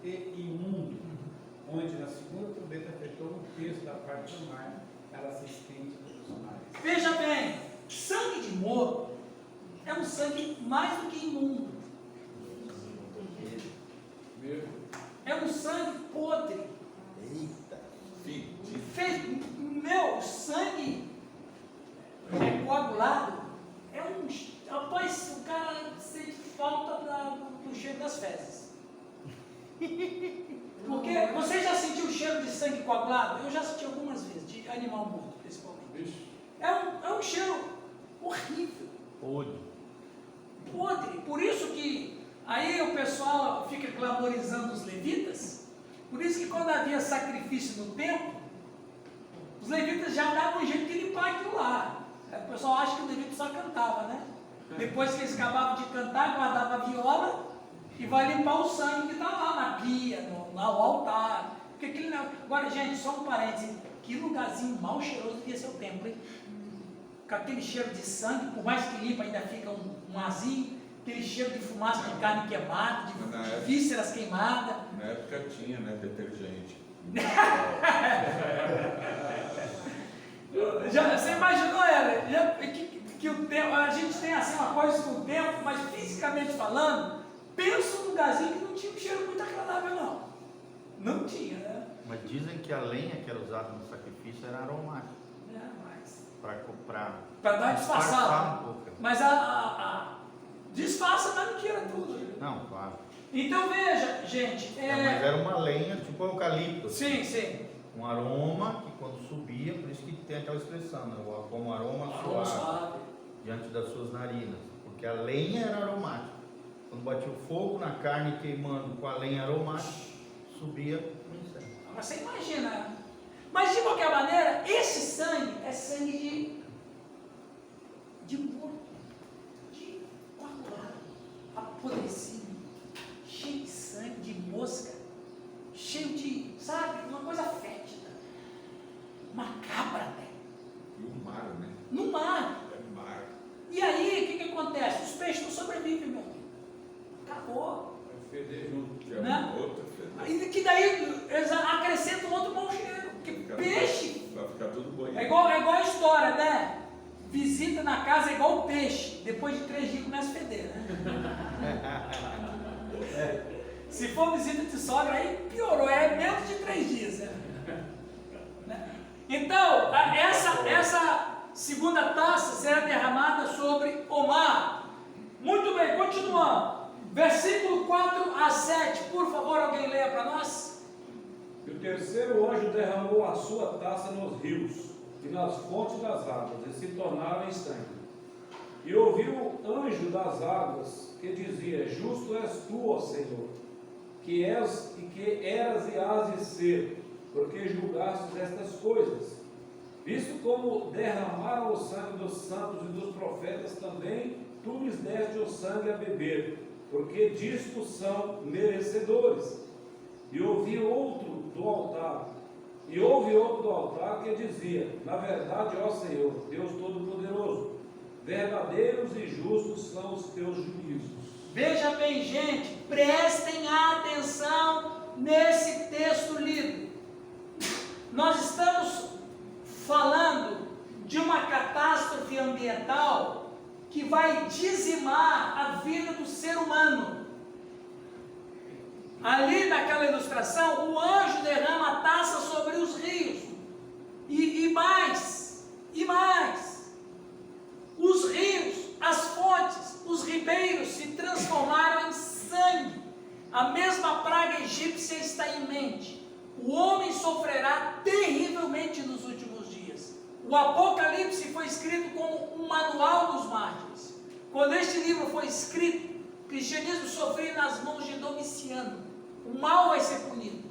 e imundo, onde na segunda trombeta afetou um terço da parte do mar, ela se estende pelos mares. Veja bem, sangue de morto é um sangue mais do que imundo. É um sangue podre. Eita. Meu, sangue coagulado é um. Rapaz, o cara sente falta do cheiro das fezes. Porque você já sentiu o cheiro de sangue coagulado? Eu já senti algumas vezes, de animal morto, principalmente. É um cheiro horrível. Podre. Por isso que aí o pessoal fica glamorizando os levitas. Por isso que quando havia sacrifício no templo, os levitas já davam um jeito de limpar aquilo lá. O pessoal acha que o levita só cantava, né? Depois que eles acabavam de cantar, guardava a viola e vai limpar o sangue que está lá na pia, no altar. Porque aquele não... Agora, gente, só um parênteses. Que lugarzinho mal cheiroso devia ser o templo, hein? Com aquele cheiro de sangue, por mais que limpa, ainda fica um azinho. Aquele cheiro de fumaça de carne queimada, de vísceras queimadas. Na época tinha, né, detergente. Você imaginou, que o tempo, a gente tem assim uma coisa com o tempo, mas fisicamente falando, pensa num lugarzinho que não tinha um cheiro muito agradável, não. Não tinha, né? Mas dizem que a lenha que era usada no sacrifício era aromática. Para dar uma disfarçada. Um pouco. Mas disfarça, mas não tira tudo. Não, claro. Então veja, gente. Mas era uma lenha tipo eucalipto. Sim, sim. Um aroma que quando subia, por isso que tem aquela expressão, né? Como aroma suave diante das suas narinas. Porque a lenha era aromática. Quando batia o fogo na carne queimando com a lenha aromática, subia o incenso. Mas você imagina. Mas de qualquer maneira, esse sangue é sangue de morto, de coagulado, apodrecido, cheio de sangue, de mosca, cheio de, sabe, uma coisa fétida, macabra até. E o mar, né? No mar. É mar. E aí, o que acontece? Os peixes não sobrevivem, meu amigo. Acabou. Vai feder junto. Que é Né? outra fedora. E que daí eles acrescentam um outro mau cheiro. Porque peixe Vai ficar tudo boiando. é igual a história, né? Visita na casa é igual o peixe. Depois de 3 dias começa a feder, né? Se for visita de sogra, aí piorou. É menos de 3 dias, né? Então, essa segunda taça será derramada sobre o mar. Muito bem, continuando. Versículo 4 a 7. Por favor, alguém leia para nós. E o terceiro anjo derramou a sua taça nos rios e nas fontes das águas, e se tornaram em sangue. E ouviu o anjo das águas que dizia: Justo és tu, ó Senhor, que és e que eras e hás de ser, porque julgastes estas coisas. Visto como derramaram o sangue dos santos e dos profetas, também tu lhes deste o sangue a beber, porque disto são merecedores. E ouvi outro do altar, que dizia: Na verdade, ó Senhor, Deus Todo-Poderoso, verdadeiros e justos são os teus juízos. Veja bem, gente, prestem atenção nesse texto lido. Nós estamos falando de uma catástrofe ambiental que vai dizimar a vida do ser humano. Ali naquela ilustração, o anjo derrama a taça sobre os rios. E mais. Os rios, as fontes, os ribeiros se transformaram em sangue. A mesma praga egípcia está em mente. O homem sofrerá terrivelmente nos últimos dias. O Apocalipse foi escrito como um manual dos mártires. Quando este livro foi escrito, o cristianismo sofria nas mãos de Domiciano. O mal vai ser punido.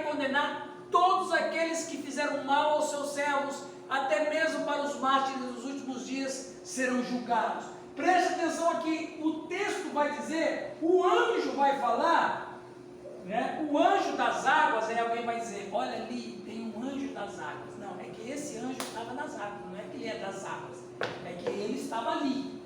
condenar todos aqueles que fizeram mal aos seus servos, até mesmo para os mártires dos últimos dias serão julgados. Preste atenção aqui, o texto vai dizer, o anjo vai falar, né? O anjo das águas, aí alguém vai dizer, olha ali, tem um anjo das águas. Não, é que esse anjo estava nas águas, não é que ele é das águas, é que ele estava ali.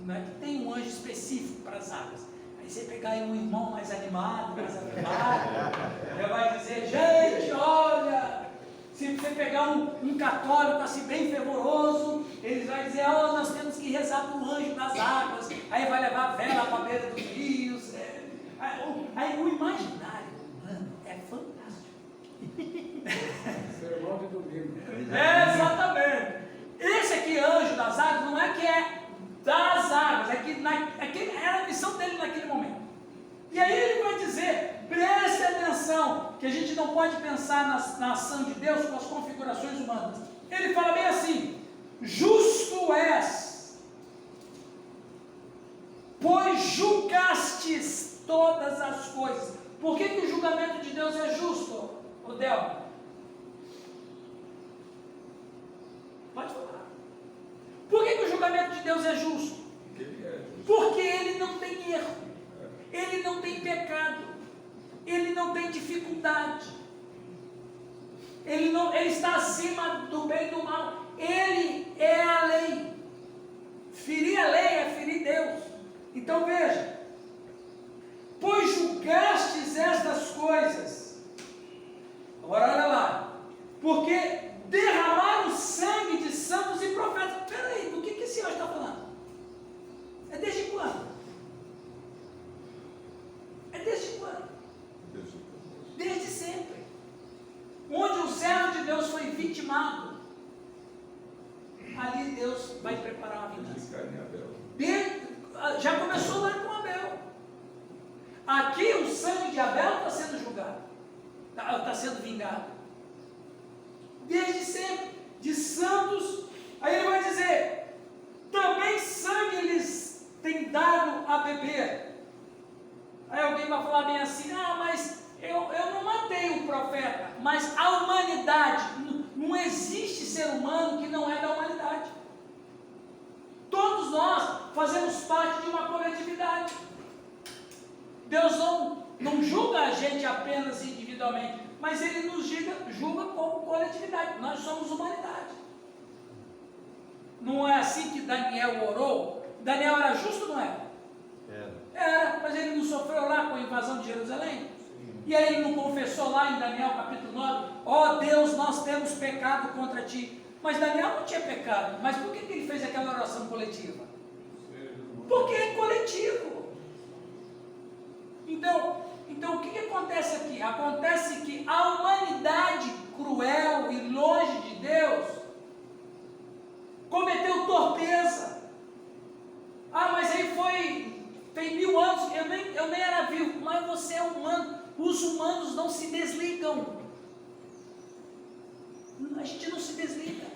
Não é que tem um anjo específico para as águas. Aí você pegar aí um irmão mais animado, ele vai dizer, gente, olha, se você pegar um católico assim bem fervoroso, ele vai dizer, nós temos que rezar para o anjo das águas, aí vai levar a vela para a beira dos rios. Aí o imaginário humano é fantástico. Sermão de domingo. Exatamente. Esse aqui, anjo das águas, não é que é das águas, é que era a missão dele naquele momento. E aí ele vai dizer, preste atenção, que a gente não pode pensar na ação de Deus com as configurações humanas. Ele fala bem assim, justo és, pois julgastes todas as coisas. Por que o julgamento de Deus é justo, Odel? Pode falar. Por que o julgamento de Deus é justo? Porque ele não tem erro, ele não tem pecado, ele não tem dificuldade, ele está acima do bem e do mal, ele é a lei. Ferir a lei é ferir Deus. Então veja, pois julgastes estas coisas, agora olha lá, porque derramaram sangue de santos e profetas. Peraí, do que esse anjo está falando? É desde quando? É desde quando? Desde sempre. Onde o servo de Deus foi vitimado, ali Deus vai preparar uma vingança. Já começou lá com Abel. Aqui o sangue de Abel está sendo julgado, está sendo vingado. Desde sempre, de santos. Aí ele vai dizer, também sangue lhes tem dado a beber. Aí alguém vai falar bem assim, mas eu não matei o profeta, mas a humanidade, não existe ser humano que não é da humanidade. Todos nós fazemos parte de uma coletividade. Deus não julga a gente apenas individualmente, mas Ele nos julga como coletividade. Nós somos humanidade. Não é assim que Daniel orou? Daniel era justo, não era? Era, mas ele não sofreu lá com a invasão de Jerusalém? Sim. E aí ele não confessou lá em Daniel capítulo 9, Deus, nós temos pecado contra ti. Mas Daniel não tinha pecado, mas por que ele fez aquela oração coletiva? Porque é coletivo. Então o que acontece aqui? Acontece que a humanidade cruel e longe de Deus cometeu torpeza. Mas aí tem 1000 anos, eu nem era vivo, mas você é humano. Os humanos não se desligam. A gente não se desliga.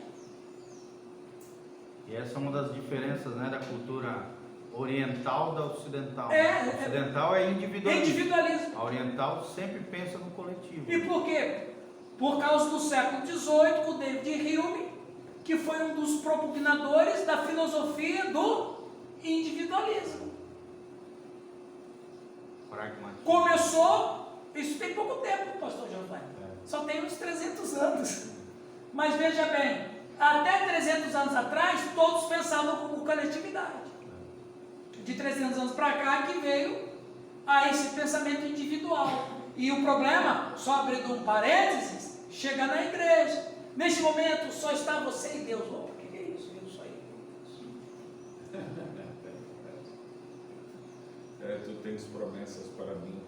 E essa é uma das diferenças, né, da cultura oriental da ocidental. A ocidental é individualismo. A oriental sempre pensa no coletivo. E por quê? Por causa do século XVIII, com David Hume, que foi um dos propugnadores da filosofia do individualismo. Pragmatismo. Começou, isso tem pouco tempo, pastor Giovanni. Só tem uns 300 anos. Mas veja bem, até 300 anos atrás, todos pensavam como coletividade. De 300 anos para cá que veio a esse pensamento individual. E o problema, só abrindo um parênteses, chega na igreja. Neste momento só está você e Deus. O que é isso? Eu só Tu tens promessas para mim.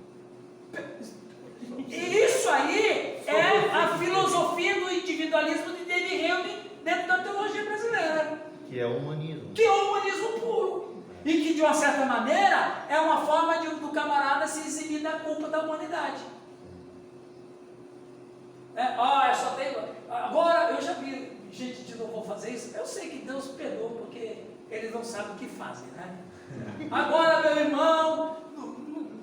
E isso aí é a filosofia do individualismo de David Hume dentro da teologia brasileira. Que é o humanismo. Que é o humanismo puro. E que, de uma certa maneira, é uma forma do camarada se eximir da culpa da humanidade. Eu só tenho... Agora, eu já vi gente de novo fazer isso. Eu sei que Deus perdoa, porque eles não sabem o que fazem, né? Agora, meu irmão,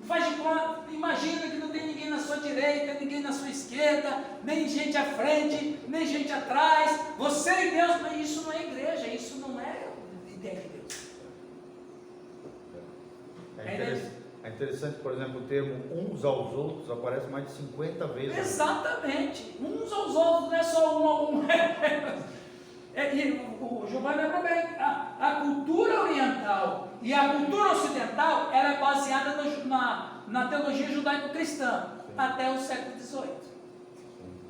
faz de conta, imagina que não tem ninguém na sua direita, ninguém ninguém na sua esquerda, nem gente à frente, nem gente atrás. Você e Deus, mas isso não é igreja, isso não é ideia de Deus. É interessante, por exemplo, o termo uns aos outros aparece mais de 50 vezes. Exatamente, uns aos outros, não é só um a um. E o Giovanni lembrou bem, a cultura oriental e a cultura ocidental era baseada na teologia judaico-cristã até o século XVIII.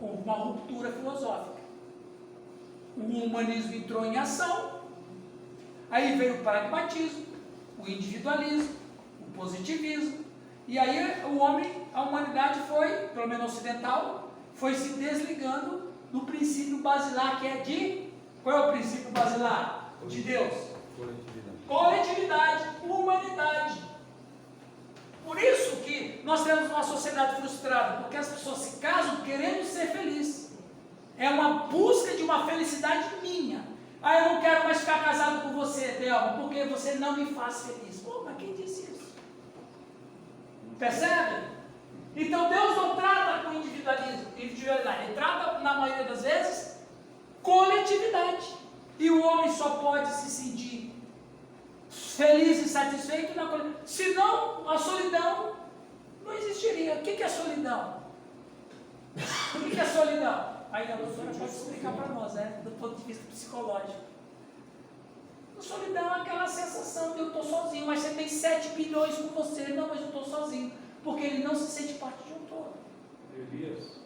Houve uma ruptura filosófica. O humanismo entrou em ação, aí veio o pragmatismo, o individualismo, o positivismo, e aí o homem, a humanidade foi, pelo menos ocidental, foi se desligando do princípio basilar que é de... Qual é o princípio basilar de Deus? Coletividade, humanidade. Por isso que nós temos uma sociedade frustrada, porque as pessoas se casam querendo ser felizes. É uma busca de uma felicidade minha. Ah, eu não quero mais ficar casado com você, Delma, porque você não me faz feliz. Pô, mas quem disse isso? Percebe? Então Deus não trata com individualidade, Ele trata, na maioria das vezes, coletividade. E o homem só pode se sentir feliz e satisfeito na coletividade. Senão, a solidão não existiria. O que é solidão? O que é solidão? Aí a doutora pode explicar para nós, né? Do ponto de vista psicológico. A solidão é aquela sensação de eu estou sozinho, mas você tem 7 bilhões com você. Não, mas eu estou sozinho. Porque ele não se sente parte de um todo. Elias.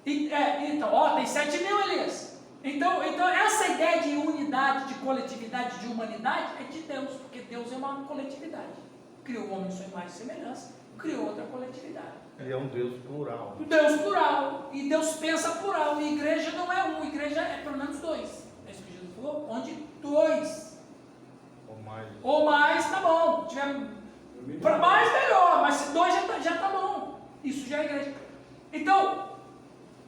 Então, tem 7 mil, Elias. Então, essa ideia de unidade, de coletividade, de humanidade é de Deus, porque Deus é uma coletividade. Criou o homem em sua imagem e semelhança, criou outra coletividade. Ele é um Deus plural. Deus plural, e Deus pensa plural, e igreja não é um, igreja é pelo menos 2. É isso que Jesus falou, onde 2 ou mais, tá bom. Para mais melhor, mas se 2 já tá bom. Isso já é igreja. Então,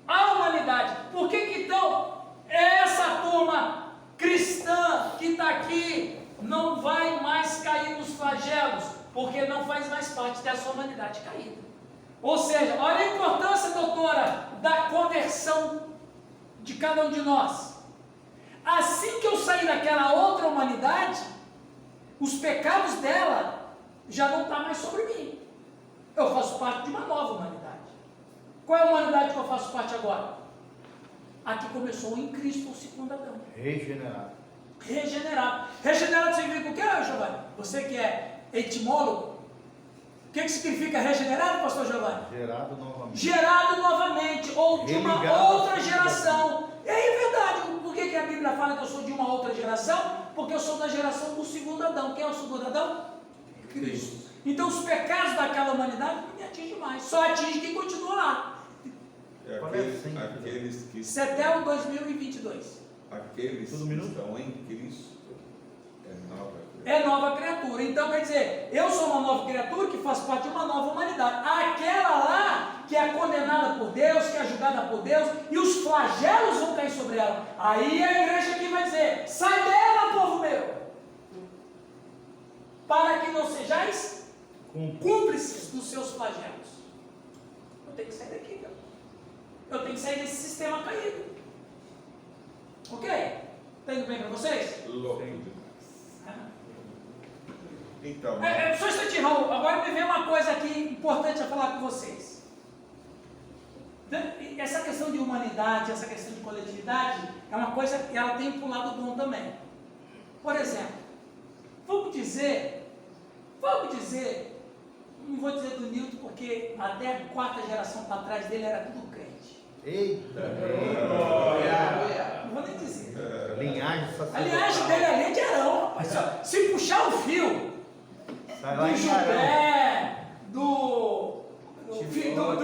a humanidade, por que então essa turma cristã que está aqui não vai mais cair nos flagelos? Porque não faz mais parte dessa humanidade caída. Ou seja, olha a importância, doutora, da conversão de cada um de nós. Assim que eu sair daquela outra humanidade, os pecados dela já não estão mais sobre mim. Eu faço parte de uma nova humanidade. Qual é a humanidade que eu faço parte agora? A que começou em Cristo, o segundo Adão. Regenerado. Regenerado. Regenerado significa o que, Giovanni? Você que é etimólogo, o que significa regenerado, pastor Giovanni? Gerado novamente. Gerado novamente, ou de uma Religado outra geração. E aí é verdade, por que a Bíblia fala que eu sou de uma outra geração? Porque eu sou da geração do segundo Adão. Quem é o segundo Adão? Cristo. Então os pecados daquela humanidade não me atingem mais, só atinge quem continua lá. Aqueles que Até o 2022. aqueles que estão em Cristo É nova criatura. Então quer dizer, eu sou uma nova criatura que faz parte de uma nova humanidade. Aquela lá que é condenada por Deus, que é julgada por Deus, e os flagelos vão cair sobre ela. Aí a igreja aqui vai dizer: sai dela, povo meu, para que não sejais cúmplices dos seus flagelos. Eu tenho que sair daqui, cara. Eu tenho que sair desse sistema caído. Ok? Está indo bem para vocês? louco demais. Então, Só um instantinho, Raul. Agora me vem uma coisa aqui importante a falar com vocês. Essa questão de humanidade, essa questão de coletividade, é uma coisa que ela tem um lado bom também. Por exemplo, vamos dizer, não vou dizer do Newton, porque até a 4ª geração para trás dele era tudo crente. Eita! Não vou nem dizer. Linhagem A sacerdotal. linhagem dele é linha de Arão, rapaz. Se puxar o fio Sai lá do em Arão. Judé, do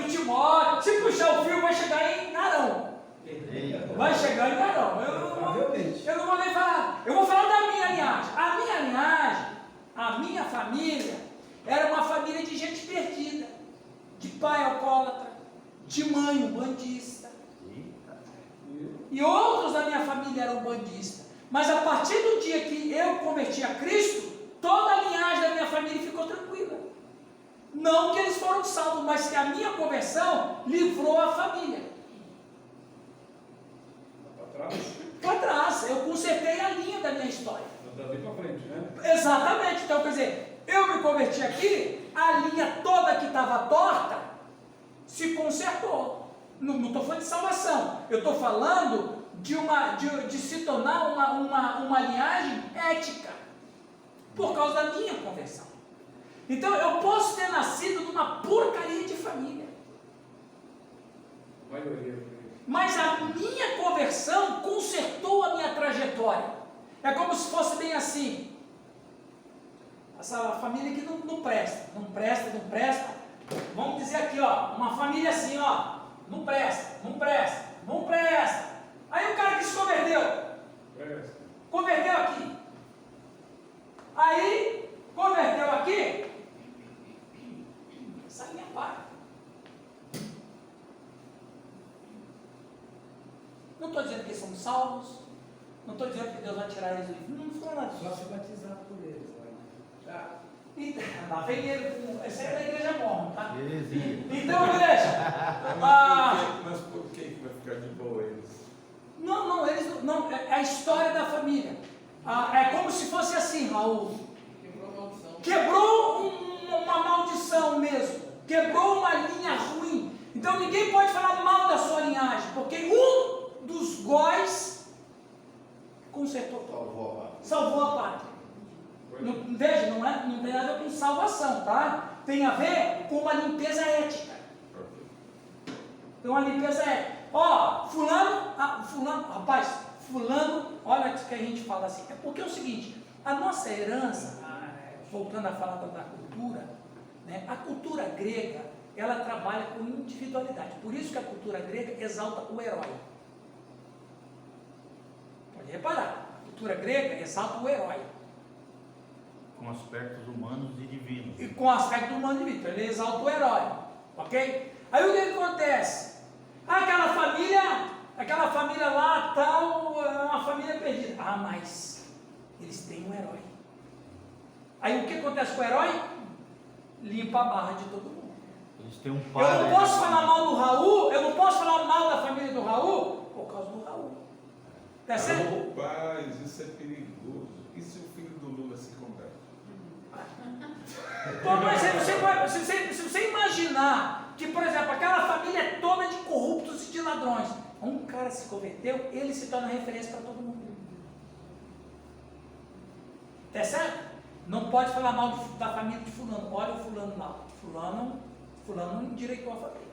Timóteo, se puxar o fio vai chegar em Arão. Eita. Vai chegar em Arão. Eu não vou nem falar. Eu vou falar da minha linhagem. A minha linhagem, a minha família, era uma família de gente perdida. De pai alcoólatra, de mãe bandista. E outros da minha família eram bandistas. Mas a partir do dia que eu converti a Cristo, toda a linhagem da minha família ficou tranquila. Não que eles foram salvos, mas que a minha conversão livrou a família. Para trás, Para trás, eu consertei a linha da minha história. dali para frente, né? Exatamente, então quer dizer, eu me converti aqui, a linha toda que estava torta se consertou. Não estou falando de salvação, eu estou falando de se tornar uma linhagem ética, por causa da minha conversão. Então eu posso ter nascido numa porcaria de família, mas a minha conversão consertou a minha trajetória. É como se fosse bem assim, essa família que não presta, vamos dizer aqui, ó, uma família assim, ó, não presta. Aí o cara que se converteu aqui, essa linha para. Não estou dizendo que eles são salvos, não estou dizendo que Deus vai tirar eles do inferno, não estou falando nada Só disso. se batizar por eles. Né? Lá vem ele, essa é da igreja mormon, tá? Heresia. Então, igreja, Mas por que vai ficar de boa eles? não, eles não, é a história da família. É como se fosse assim, Raul. Quebrou uma maldição mesmo. Quebrou uma linha ruim. Então ninguém pode falar mal da sua linhagem, porque um dos góis consertou tudo. Salvou a pátria. Veja, não tem nada a ver com salvação, tá? Tem a ver com uma limpeza ética. Tem uma limpeza ética. Ó, fulano, olha o que a gente fala assim. É porque é o seguinte, a nossa herança, voltando a falar da cultura, né, a cultura grega, ela trabalha com individualidade. Por isso que a cultura grega exalta o herói. Pode reparar, a cultura grega exalta o herói. Com aspectos humanos e divinos. E com aspecto humano e divino, ele exalta o herói. Ok? Aí o que acontece? Aquela família lá, tal, é uma família perdida. Mas eles têm um herói. Aí o que acontece com o herói? Limpa a barra de todo mundo. Eles têm um Eu padre. não posso falar mal do Raul, eu não posso falar mal da família do Raul por causa do Raul. Tá certo? Rapaz, isso é perigoso. E se o filho do Lula se converte? Pô, mas se você imaginar que, por exemplo, aquela família é toda de corruptos e de ladrões, um cara se converteu, ele se torna referência para todo mundo. Tá certo? Não pode falar mal da família de fulano. Olha o fulano lá. Fulano endireitou a família.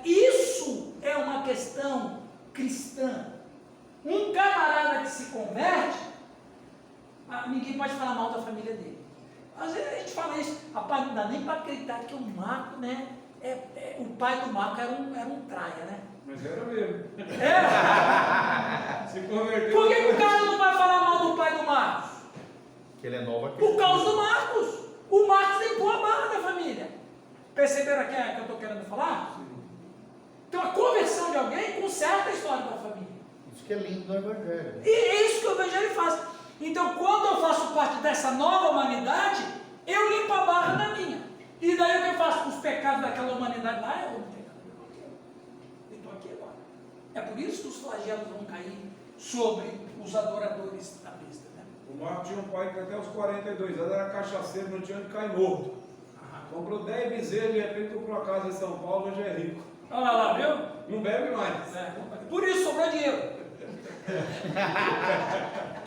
Isso é uma questão cristã. Um camarada que se converte, ninguém pode falar mal da família dele. Às vezes a gente fala isso, rapaz, não dá nem para acreditar que o Marco, né? O pai do Marco era um traia, né? Mas era mesmo. É. Se converteu. Por que o cara não vai falar mal do pai do Marcos? Que ele é nova Por causa do Marcos. O Marcos limpou a barra da família. Perceberam que eu estou querendo falar? Sim. Então a conversão de alguém conserta a história da família. Isso que é lindo do Evangelho. E é isso que o Evangelho faz. Então, quando eu faço parte dessa nova humanidade, eu limpo a barra da minha. E daí o que eu faço com os pecados daquela humanidade lá? Eu vou pegar. Eu estou aqui agora. É por isso que os flagelos vão cair sobre os adoradores da besta. Né? O Marco tinha um pai que até os 42 anos era cachaceiro, não tinha onde cair morto. Comprou 10 bezerros, de repente comprou uma casa em São Paulo, hoje é rico. Olha lá, viu? Não bebe mais. Por isso sobrou dinheiro.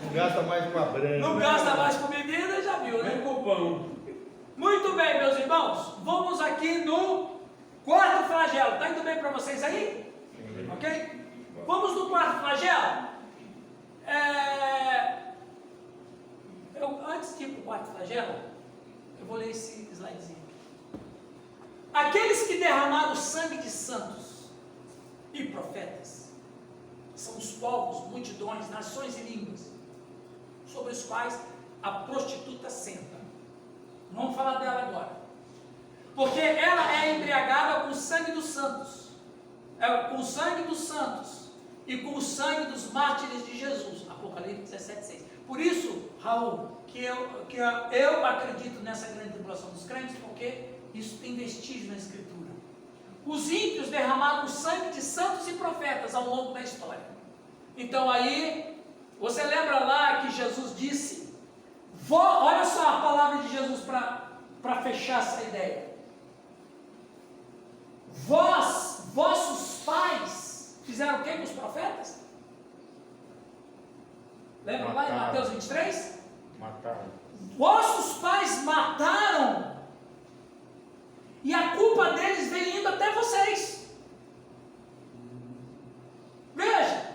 Não gasta mais com a branca. Não gasta mais com bebida, já viu, Nem né? com pão. Muito bem, meus irmãos. Vamos aqui no quarto flagelo. Está indo bem para vocês aí? Ok? Vamos no quarto flagelo. Antes de ir para o quarto flagelo, eu vou ler esse slidezinho. Aqueles que derramaram o sangue de santos e profetas são os povos, multidões, nações e línguas, sobre os quais a prostituta senta. Vamos falar dela agora. Porque ela é embriagada com o sangue dos santos. Com o sangue dos santos e com o sangue dos mártires de Jesus. Apocalipse 17,6. Por isso, Raul, que eu acredito nessa grande tribulação dos crentes, porque isso tem vestígio na Escritura. Os ímpios derramaram o sangue de santos e profetas ao longo da história. Então aí, você lembra lá que Jesus disse, olha só a palavra de Jesus para fechar essa ideia. Vossos pais fizeram o que com os profetas? Lembra lá em Mateus 23? Mataram. Vossos pais mataram, e a culpa deles vem indo até vocês. Veja,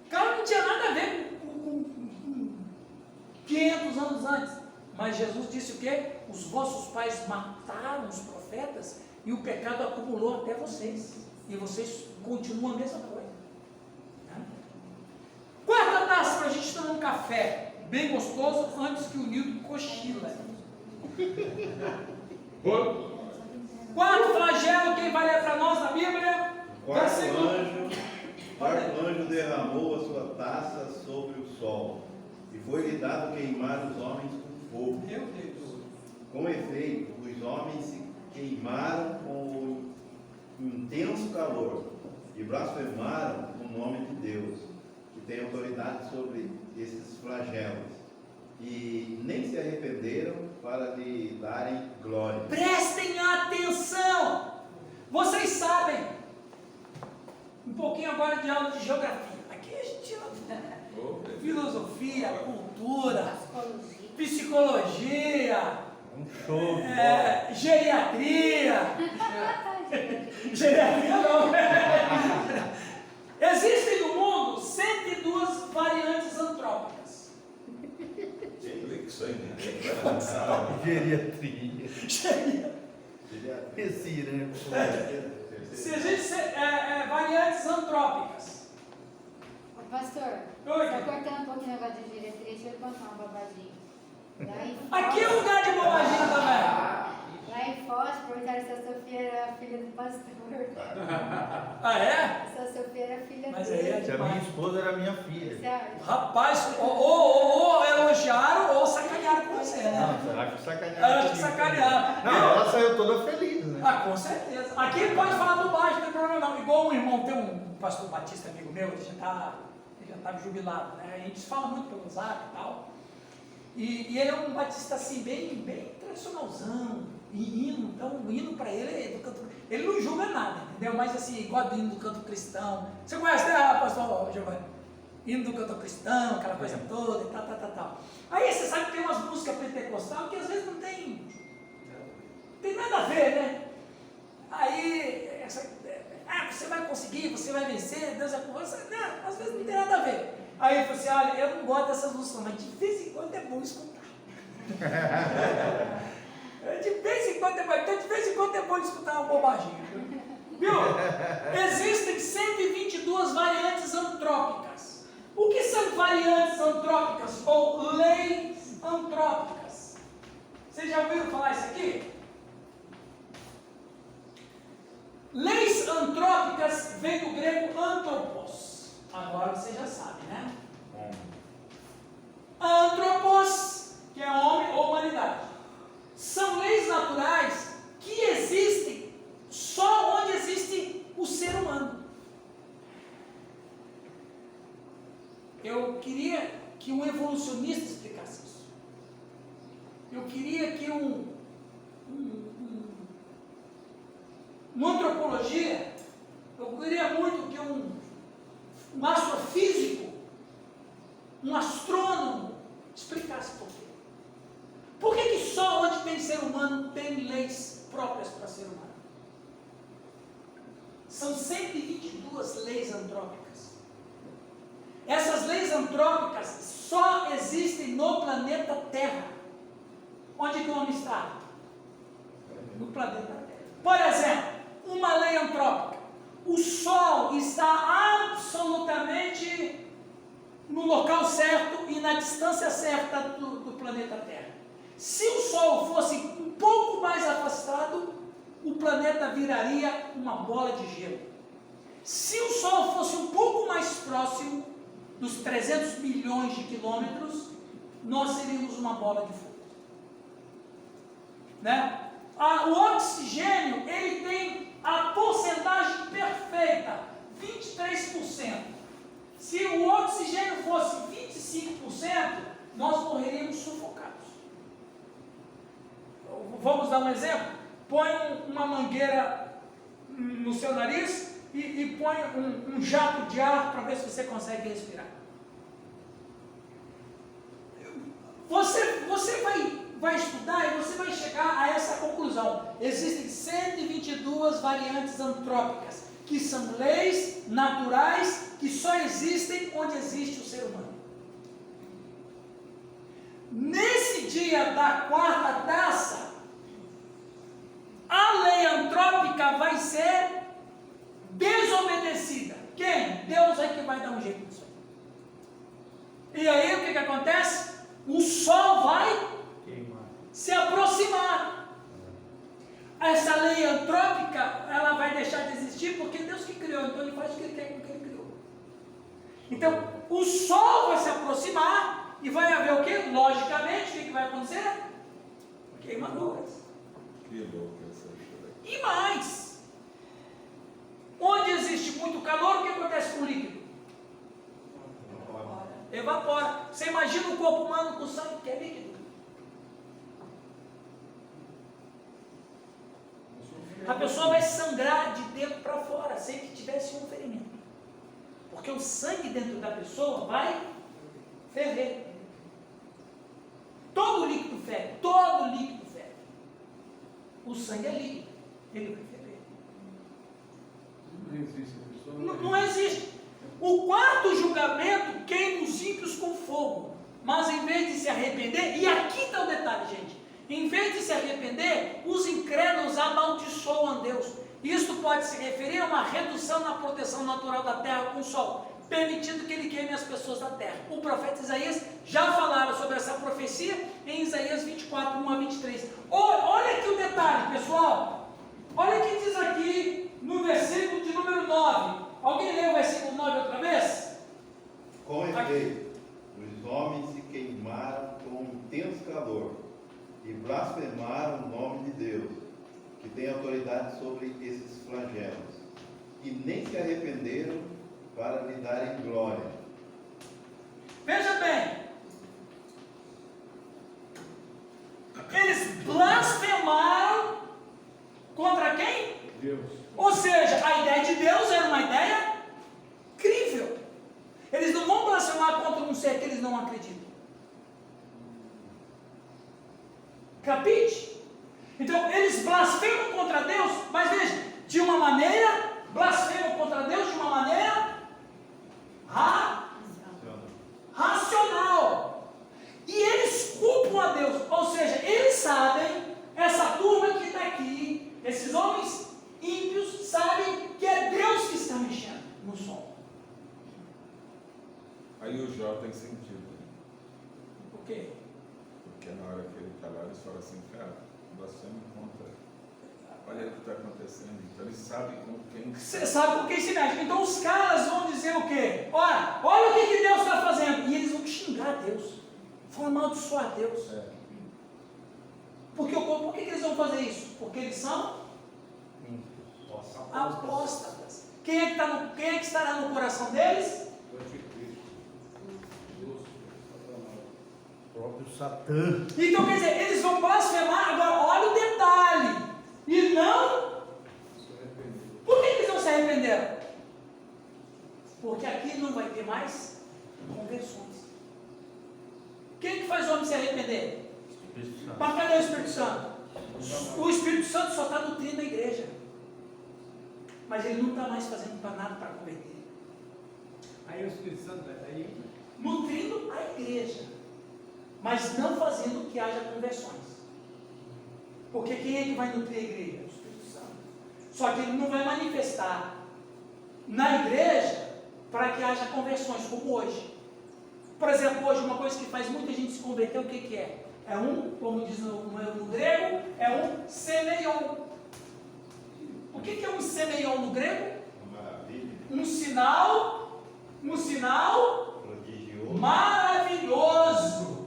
o cara não tinha nada a ver com 500 anos antes, mas Jesus disse o quê? Os vossos pais mataram os profetas, e o pecado acumulou até vocês, e vocês continuam a mesma coisa. Quarta taça para a gente tomar um café bem gostoso antes que o Nilton cochila. Quarto flagelo, quem vai ler para nós na Bíblia? Quarto anjo derramou a sua taça sobre o sol, e foi-lhe dado queimar os homens com fogo. Meu Deus. Com efeito, os homens se queimaram com o intenso calor e blasfemaram o nome de Deus, que tem autoridade sobre esses flagelos, e nem se arrependeram para lhe darem glória. Prestem atenção! Vocês sabem, um pouquinho agora de aula de geografia. Aqui a gente filosofia, cultura, psicologia, Um show. geriatria. Geriatria não. Existem no mundo 102 variantes antrópicas. Explica isso aí, né? Geriatria. Esse, né? Se existem variantes antrópicas. Ô, pastor, Oi. só cortando um pouquinho o negócio de geriatria, deixa eu contar uma babadinha. Aqui é lugar de bobaginha também. Lá em Foz, perguntaram se a Sofia era filha do pastor. Ah, é? Se a Sofia era filha Mas dele. aí é Se a minha esposa era minha filha. Você acha? Rapaz, ou elogiaram ou sacanearam com você, né? Não, será que sacanearam? Acho que sacanearam. Não, ela saiu toda feliz, né? Ah, com certeza. Aqui ele pode falar bobagem, não tem problema não. Igual um irmão, tem um pastor batista amigo meu, ele já estava jubilado, né? A gente fala muito pelo zap e tal. E ele é um batista assim, bem tradicionalzão, e hino, então o hino para ele é do canto. Ele não julga nada, entendeu? Mas assim, igual do hino do canto cristão. Você conhece, né, pastor Giovanni? Hino do canto cristão, aquela coisa toda, e tal. Aí você sabe que tem umas músicas pentecostais que às vezes não tem nada a ver, né? Aí, você vai conseguir, você vai vencer, Deus é com você. Não, às vezes não tem nada a ver. Aí ele falou assim, olha, eu não gosto dessas músicas, mas de vez em quando é bom escutar. De vez em quando é bom, então de vez em quando é bom escutar uma bobaginha. Viu? Existem 122 variantes antrópicas. O que são variantes antrópicas ou leis antrópicas? Vocês já ouviram falar isso aqui? Leis antrópicas vem do grego anthropos. Agora você já sabe, né? Anthropos, que é homem ou humanidade, são leis naturais que existem só onde existe o ser humano. Eu queria que um evolucionista explicasse isso. Eu queria que uma antropologia, eu queria muito que um astrofísico, um astrônomo, explicasse por quê. Por que só onde tem ser humano tem leis próprias para ser humano? São 122 leis antrópicas. Essas leis antrópicas só existem no planeta Terra. Onde que o homem está? No planeta Terra. Por exemplo, uma lei antrópica. O Sol está absolutamente no local certo e na distância certa do planeta Terra. Se o Sol fosse um pouco mais afastado, o planeta viraria uma bola de gelo. Se o Sol fosse um pouco mais próximo, dos 300 milhões de quilômetros, nós seríamos uma bola de fogo. Né? O oxigênio, ele tem a porcentagem perfeita, 23%. Se o oxigênio fosse 25%, nós morreríamos sufocados. Vamos dar um exemplo? Põe uma mangueira no seu nariz e põe um jato de ar para ver se você consegue respirar. Você vai estudar e você vai chegar a essa conclusão. Existem 122 variantes antrópicas, que são leis naturais que só existem onde existe o ser humano. Nesse dia da quarta taça, a lei antrópica vai ser desobedecida. Quem? Deus é que vai dar um jeito nisso aí. E aí o que acontece? O sol vai se aproximar. Essa lei antrópica, ela vai deixar de existir porque Deus que criou, então ele faz o que ele quer com o que ele criou. Então, o sol vai se aproximar e vai haver o que? Logicamente, o que vai acontecer? Queimaduras. Que louco essa história. E mais, onde existe muito calor, o que acontece com o líquido? Evapora. Você imagina o corpo humano com sangue que é líquido? A pessoa vai sangrar de dentro para fora, sem que tivesse um ferimento. Porque o sangue dentro da pessoa vai ferver. Todo líquido ferve, todo líquido ferve. O sangue é líquido, ele vai ferver. Não existe a pessoa. Não existe. O quarto julgamento queima os ímpios com fogo. Mas em vez de se arrepender, e aqui está o detalhe, gente. Em vez de se arrepender, os incrédulos amaldiçoam a Deus. Isto pode se referir a uma redução na proteção natural da terra com o sol, permitindo que ele queime as pessoas da terra. O profeta Isaías já falava sobre essa profecia em Isaías 24, 1 a 23. Olha aqui o detalhe, pessoal. Olha o que diz aqui no versículo de número 9. Alguém lê o versículo 9 outra vez? Com efeito, os homens se queimaram com intenso calor e blasfemaram o nome de Deus, que tem autoridade sobre esses flagelos, e nem se arrependeram para lhe darem glória. Veja bem, eles blasfemaram contra quem? Deus. Ou seja, a ideia de Deus era uma ideia crível. Eles não vão blasfemar contra um ser que eles não acreditam. Capite? Então, eles blasfemam contra Deus, mas veja, de uma maneira, blasfemam contra Deus de uma maneira racional. E eles culpam a Deus, ou seja, eles sabem, essa turma que está aqui, esses homens ímpios, sabem que é Deus que está mexendo no som. Aí o Jó tem sentido. Por quê? Porque na hora que ele está lá, eles falam assim, cara, blasfêmia contra. Olha o que está acontecendo. Então eles sabem com quem. Você sabe com quem se mexe. Então os caras vão dizer o quê? Olha o que Deus está fazendo. E eles vão xingar Deus. Vão amaldiçoar Deus. Por que eles vão fazer isso? Porque eles são apóstatas. Quem é que estará no coração deles? O próprio Satã. Então quer dizer, eles vão blasfemar. Agora olha o detalhe. E não. Por que eles não se arrependeram? Porque aqui não vai ter mais conversões. Quem que faz o homem se arrepender? Mas cadê o Espírito Santo? O Espírito Santo só está nutrindo a igreja. Mas ele não está mais fazendo para nada para converter. Aí o Espírito Santo vai estar aí. Nutrindo a igreja, mas não fazendo que haja conversões. Porque quem é que vai nutrir a igreja? O Espírito Santo. Só que ele não vai manifestar na igreja para que haja conversões, como hoje. Por exemplo, hoje uma coisa que faz muita gente se converter, o que é? É como diz no grego, é um semeion. O que é um semeion no grego? Maravilha. Um sinal Prodigioso. maravilhoso.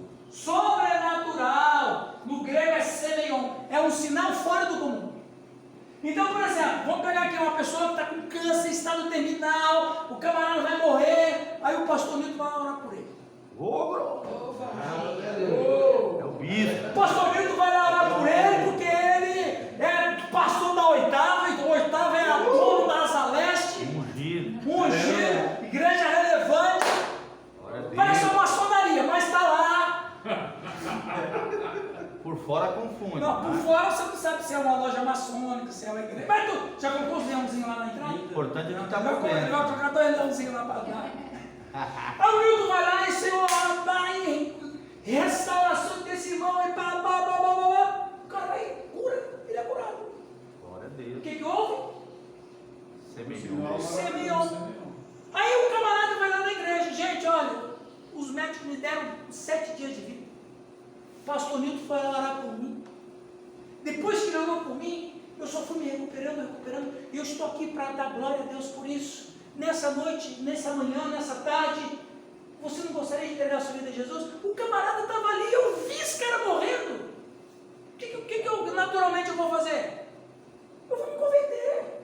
Então, por exemplo, vamos pegar aqui uma pessoa que está com câncer, estado terminal, o camarada vai morrer, aí o pastor Nilton vai orar por ele. Ô, bro. É o bispo. O pastor Nilton vai lá orar por ele, porque ele é pastor da oitava, e a oitava é a dono da Asa Leste, Ungido. ungido, igreja relevante. Glória a Deus. Parece uma maçonaria, mas está lá. Por fora confunde. Não, por fora você não sabe se é uma loja maçônica, se é uma igreja. Mas tu já comprou os leãozinhos lá na entrada? O importante é que tá Ele vai movendo. trocar 2 leãozinhos lá para lá. Aí o Nilton vai lá e Senhor, vai restauração desse irmão, aí pá. O cara vai cura, ele é curado. Glória a O Deus. que houve? Semeou. Semeou. Aí o camarada vai lá na igreja, gente, olha, os médicos me deram 7 dias de vida. O pastor Nilton foi orar por mim. Depois que ele orou por mim, eu só fui me recuperando, e eu estou aqui para dar glória a Deus por isso. Nessa noite, nessa manhã, nessa tarde, você não gostaria de entregar a sua vida a Jesus? O camarada estava ali, eu vi esse cara morrendo. O que eu naturalmente eu vou fazer? Eu vou me converter.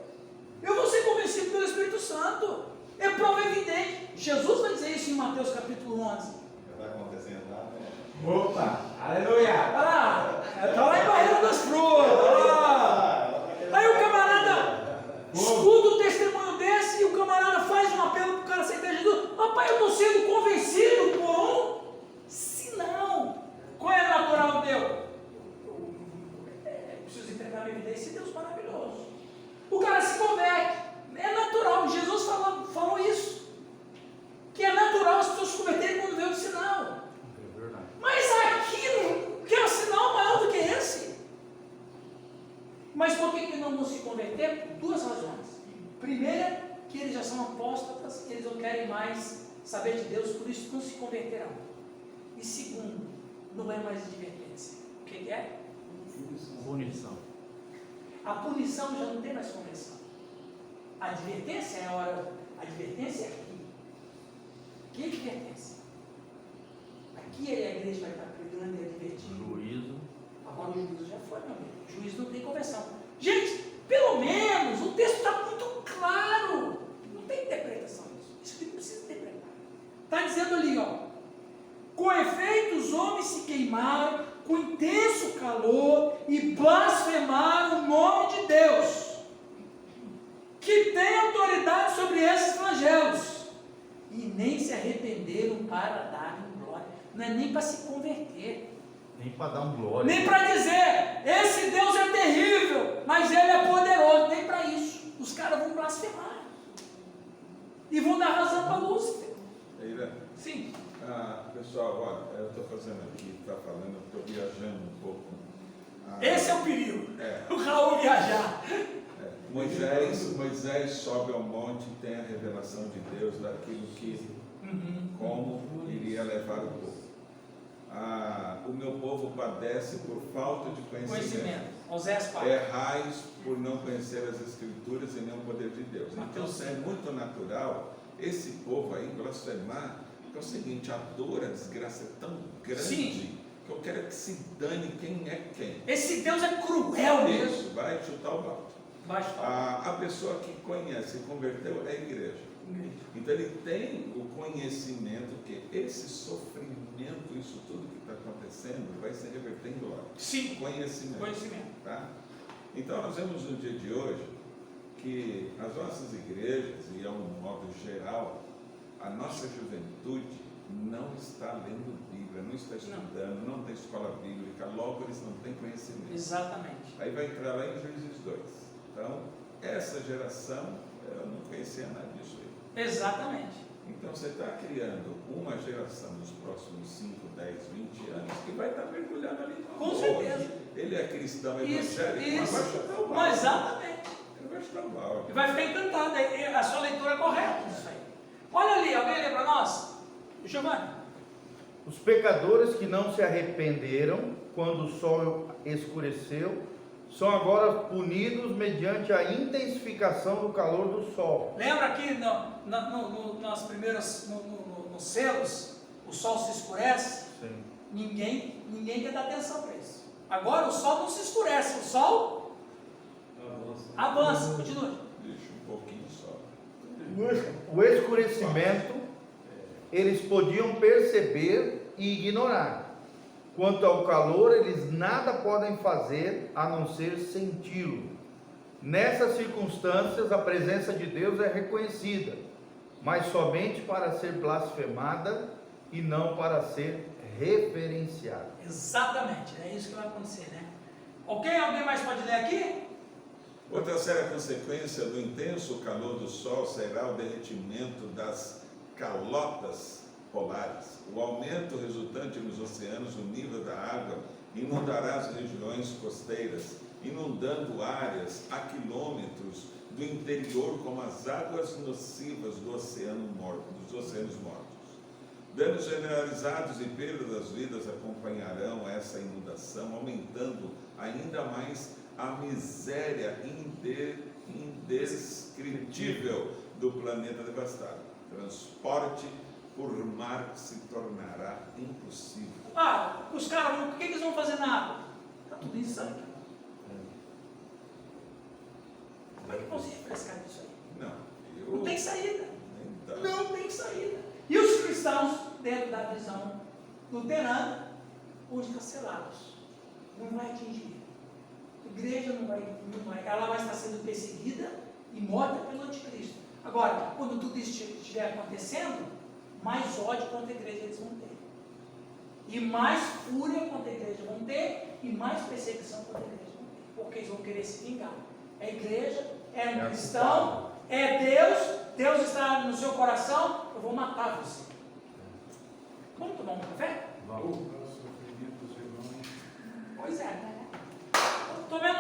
Eu vou ser convencido pelo Espírito Santo. É prova evidente. Jesus vai dizer isso em Mateus capítulo 11. Já está acontecendo lá, né? Opa, aleluia. Ah, está lá em Barreira das Flores. Aí o camarada escuta o testemunho desse e o camarada faz um apelo para o cara aceitar Jesus. Rapaz, eu estou sendo convencido por um sinal. Qual é a natural dele? Preciso entregar minha vida a esse Deus maravilhoso. O cara se converte. É natural. Jesus falou isso. Que é natural as pessoas se converterem quando vê o sinal. É verdade. Mas aquilo que é um sinal maior do que esse. Mas por que não vão se converter? Por 2 razões. Primeira, que eles já são apóstatas, eles não querem mais saber de Deus, por isso não se converterão. E segundo, não é mais advertência. O que é? Punição. A punição já não tem mais conversão. A advertência é a hora. A advertência é aqui. Que advertência? Aqui a igreja vai estar pregando e advertindo. Juízo. Agora o juízo já foi, meu amigo. O juízo não tem conversão. Gente, pelo menos o texto está muito claro. Não tem interpretação disso. Isso aqui não precisa interpretar. Está dizendo ali, ó. Com efeito, os homens se queimaram com intenso calor e blasfemaram o nome de Deus, que tem autoridade sobre esses flagelos, e nem se arrependeram para darem glória. Não é nem para se converter, Nem para dar um glória. nem para dizer, esse Deus é terrível, mas Ele é poderoso, nem para isso. Os caras vão blasfemar, e vão dar razão para Lúcifer. Eira, Sim. pessoal, olha, eu estou fazendo aqui, está falando, eu estou viajando um pouco. Esse é o perigo, É. o Raul viajar. Moisés sobe ao monte e tem a revelação de Deus daquilo que, como iria levar o povo. O meu povo padece por falta de conhecimento. Oséias 4. Errais por não conhecer as Escrituras e nem o poder de Deus. Então, isso é muito natural, esse povo aí blasfemar, porque é o seguinte, a dor, a desgraça é tão grande. Sim. Que eu quero que se dane quem é quem. Esse Deus é cruel mesmo. Isso, vai chutar o balde. Basta. A pessoa que conhece e converteu é a igreja. Então ele tem o conhecimento que esse sofrimento, isso tudo que está acontecendo, vai se reverter em glória. Sim. Conhecimento. Tá? Então nós vemos no dia de hoje que as nossas igrejas, e a um modo geral, a nossa juventude não está lendo Bíblia, não está estudando, não tem escola bíblica, logo eles não têm conhecimento. Exatamente. Aí vai entrar lá em Juízes 2. Então, essa geração, eu não conhecia nada disso aí. Exatamente. Então, você está criando uma geração nos próximos 5, 10, 20 anos que vai estar mergulhando ali. Com certeza. Ele é cristão Isso, evangélico, mas vai isso. chutar o balde. Mas exatamente. Ele vai chutar o balde. E vai ficar encantado. A sua leitura é correta. Isso aí. Olha ali, alguém lê para nós? Giovanni. Os pecadores que não se arrependeram quando o sol escureceu, são agora punidos mediante a intensificação do calor do sol. Lembra aqui nas primeiras, nos selos, o sol se escurece? Sim. Ninguém quer dar atenção para isso. Agora o sol não se escurece, o sol Avança, continua. Deixa um pouquinho só. O escurecimento eles podiam perceber e ignorar. Quanto ao calor, eles nada podem fazer a não ser senti-lo. Nessas circunstâncias, a presença de Deus é reconhecida, mas somente para ser blasfemada e não para ser referenciada. Exatamente, é isso que vai acontecer, né? Ok? Alguém mais pode ler aqui? Outra séria consequência do intenso calor do Sol será o derretimento das calotas polares. O aumento resultante nos oceanos do nível da água inundará as regiões costeiras, inundando áreas a quilômetros do interior como as águas nocivas do oceano morto, dos oceanos mortos. Danos generalizados e perda das vidas acompanharão essa inundação, aumentando ainda mais a miséria indescritível do planeta devastado. Transporte por mar se tornará impossível. Ah, os caras, por que eles vão fazer na água? Está tudo em sangue. Como é que vão se refrescar disso aí? Não tem saída. Não tem saída. E os cristãos, dentro da visão luterana, os cancelados. Não vai atingir. A igreja não vai. Ela vai estar sendo perseguida e morta pelo anticristo. Agora, quando tudo isso estiver acontecendo, mais ódio contra a igreja eles vão ter. E mais fúria contra a igreja vão ter, e mais perseguição contra a igreja vão ter. Porque eles vão querer se vingar. É a igreja, é um cristão, é Deus está no seu coração, eu vou matar você. Vamos tomar um café? Vamos. Pois é. Tomemos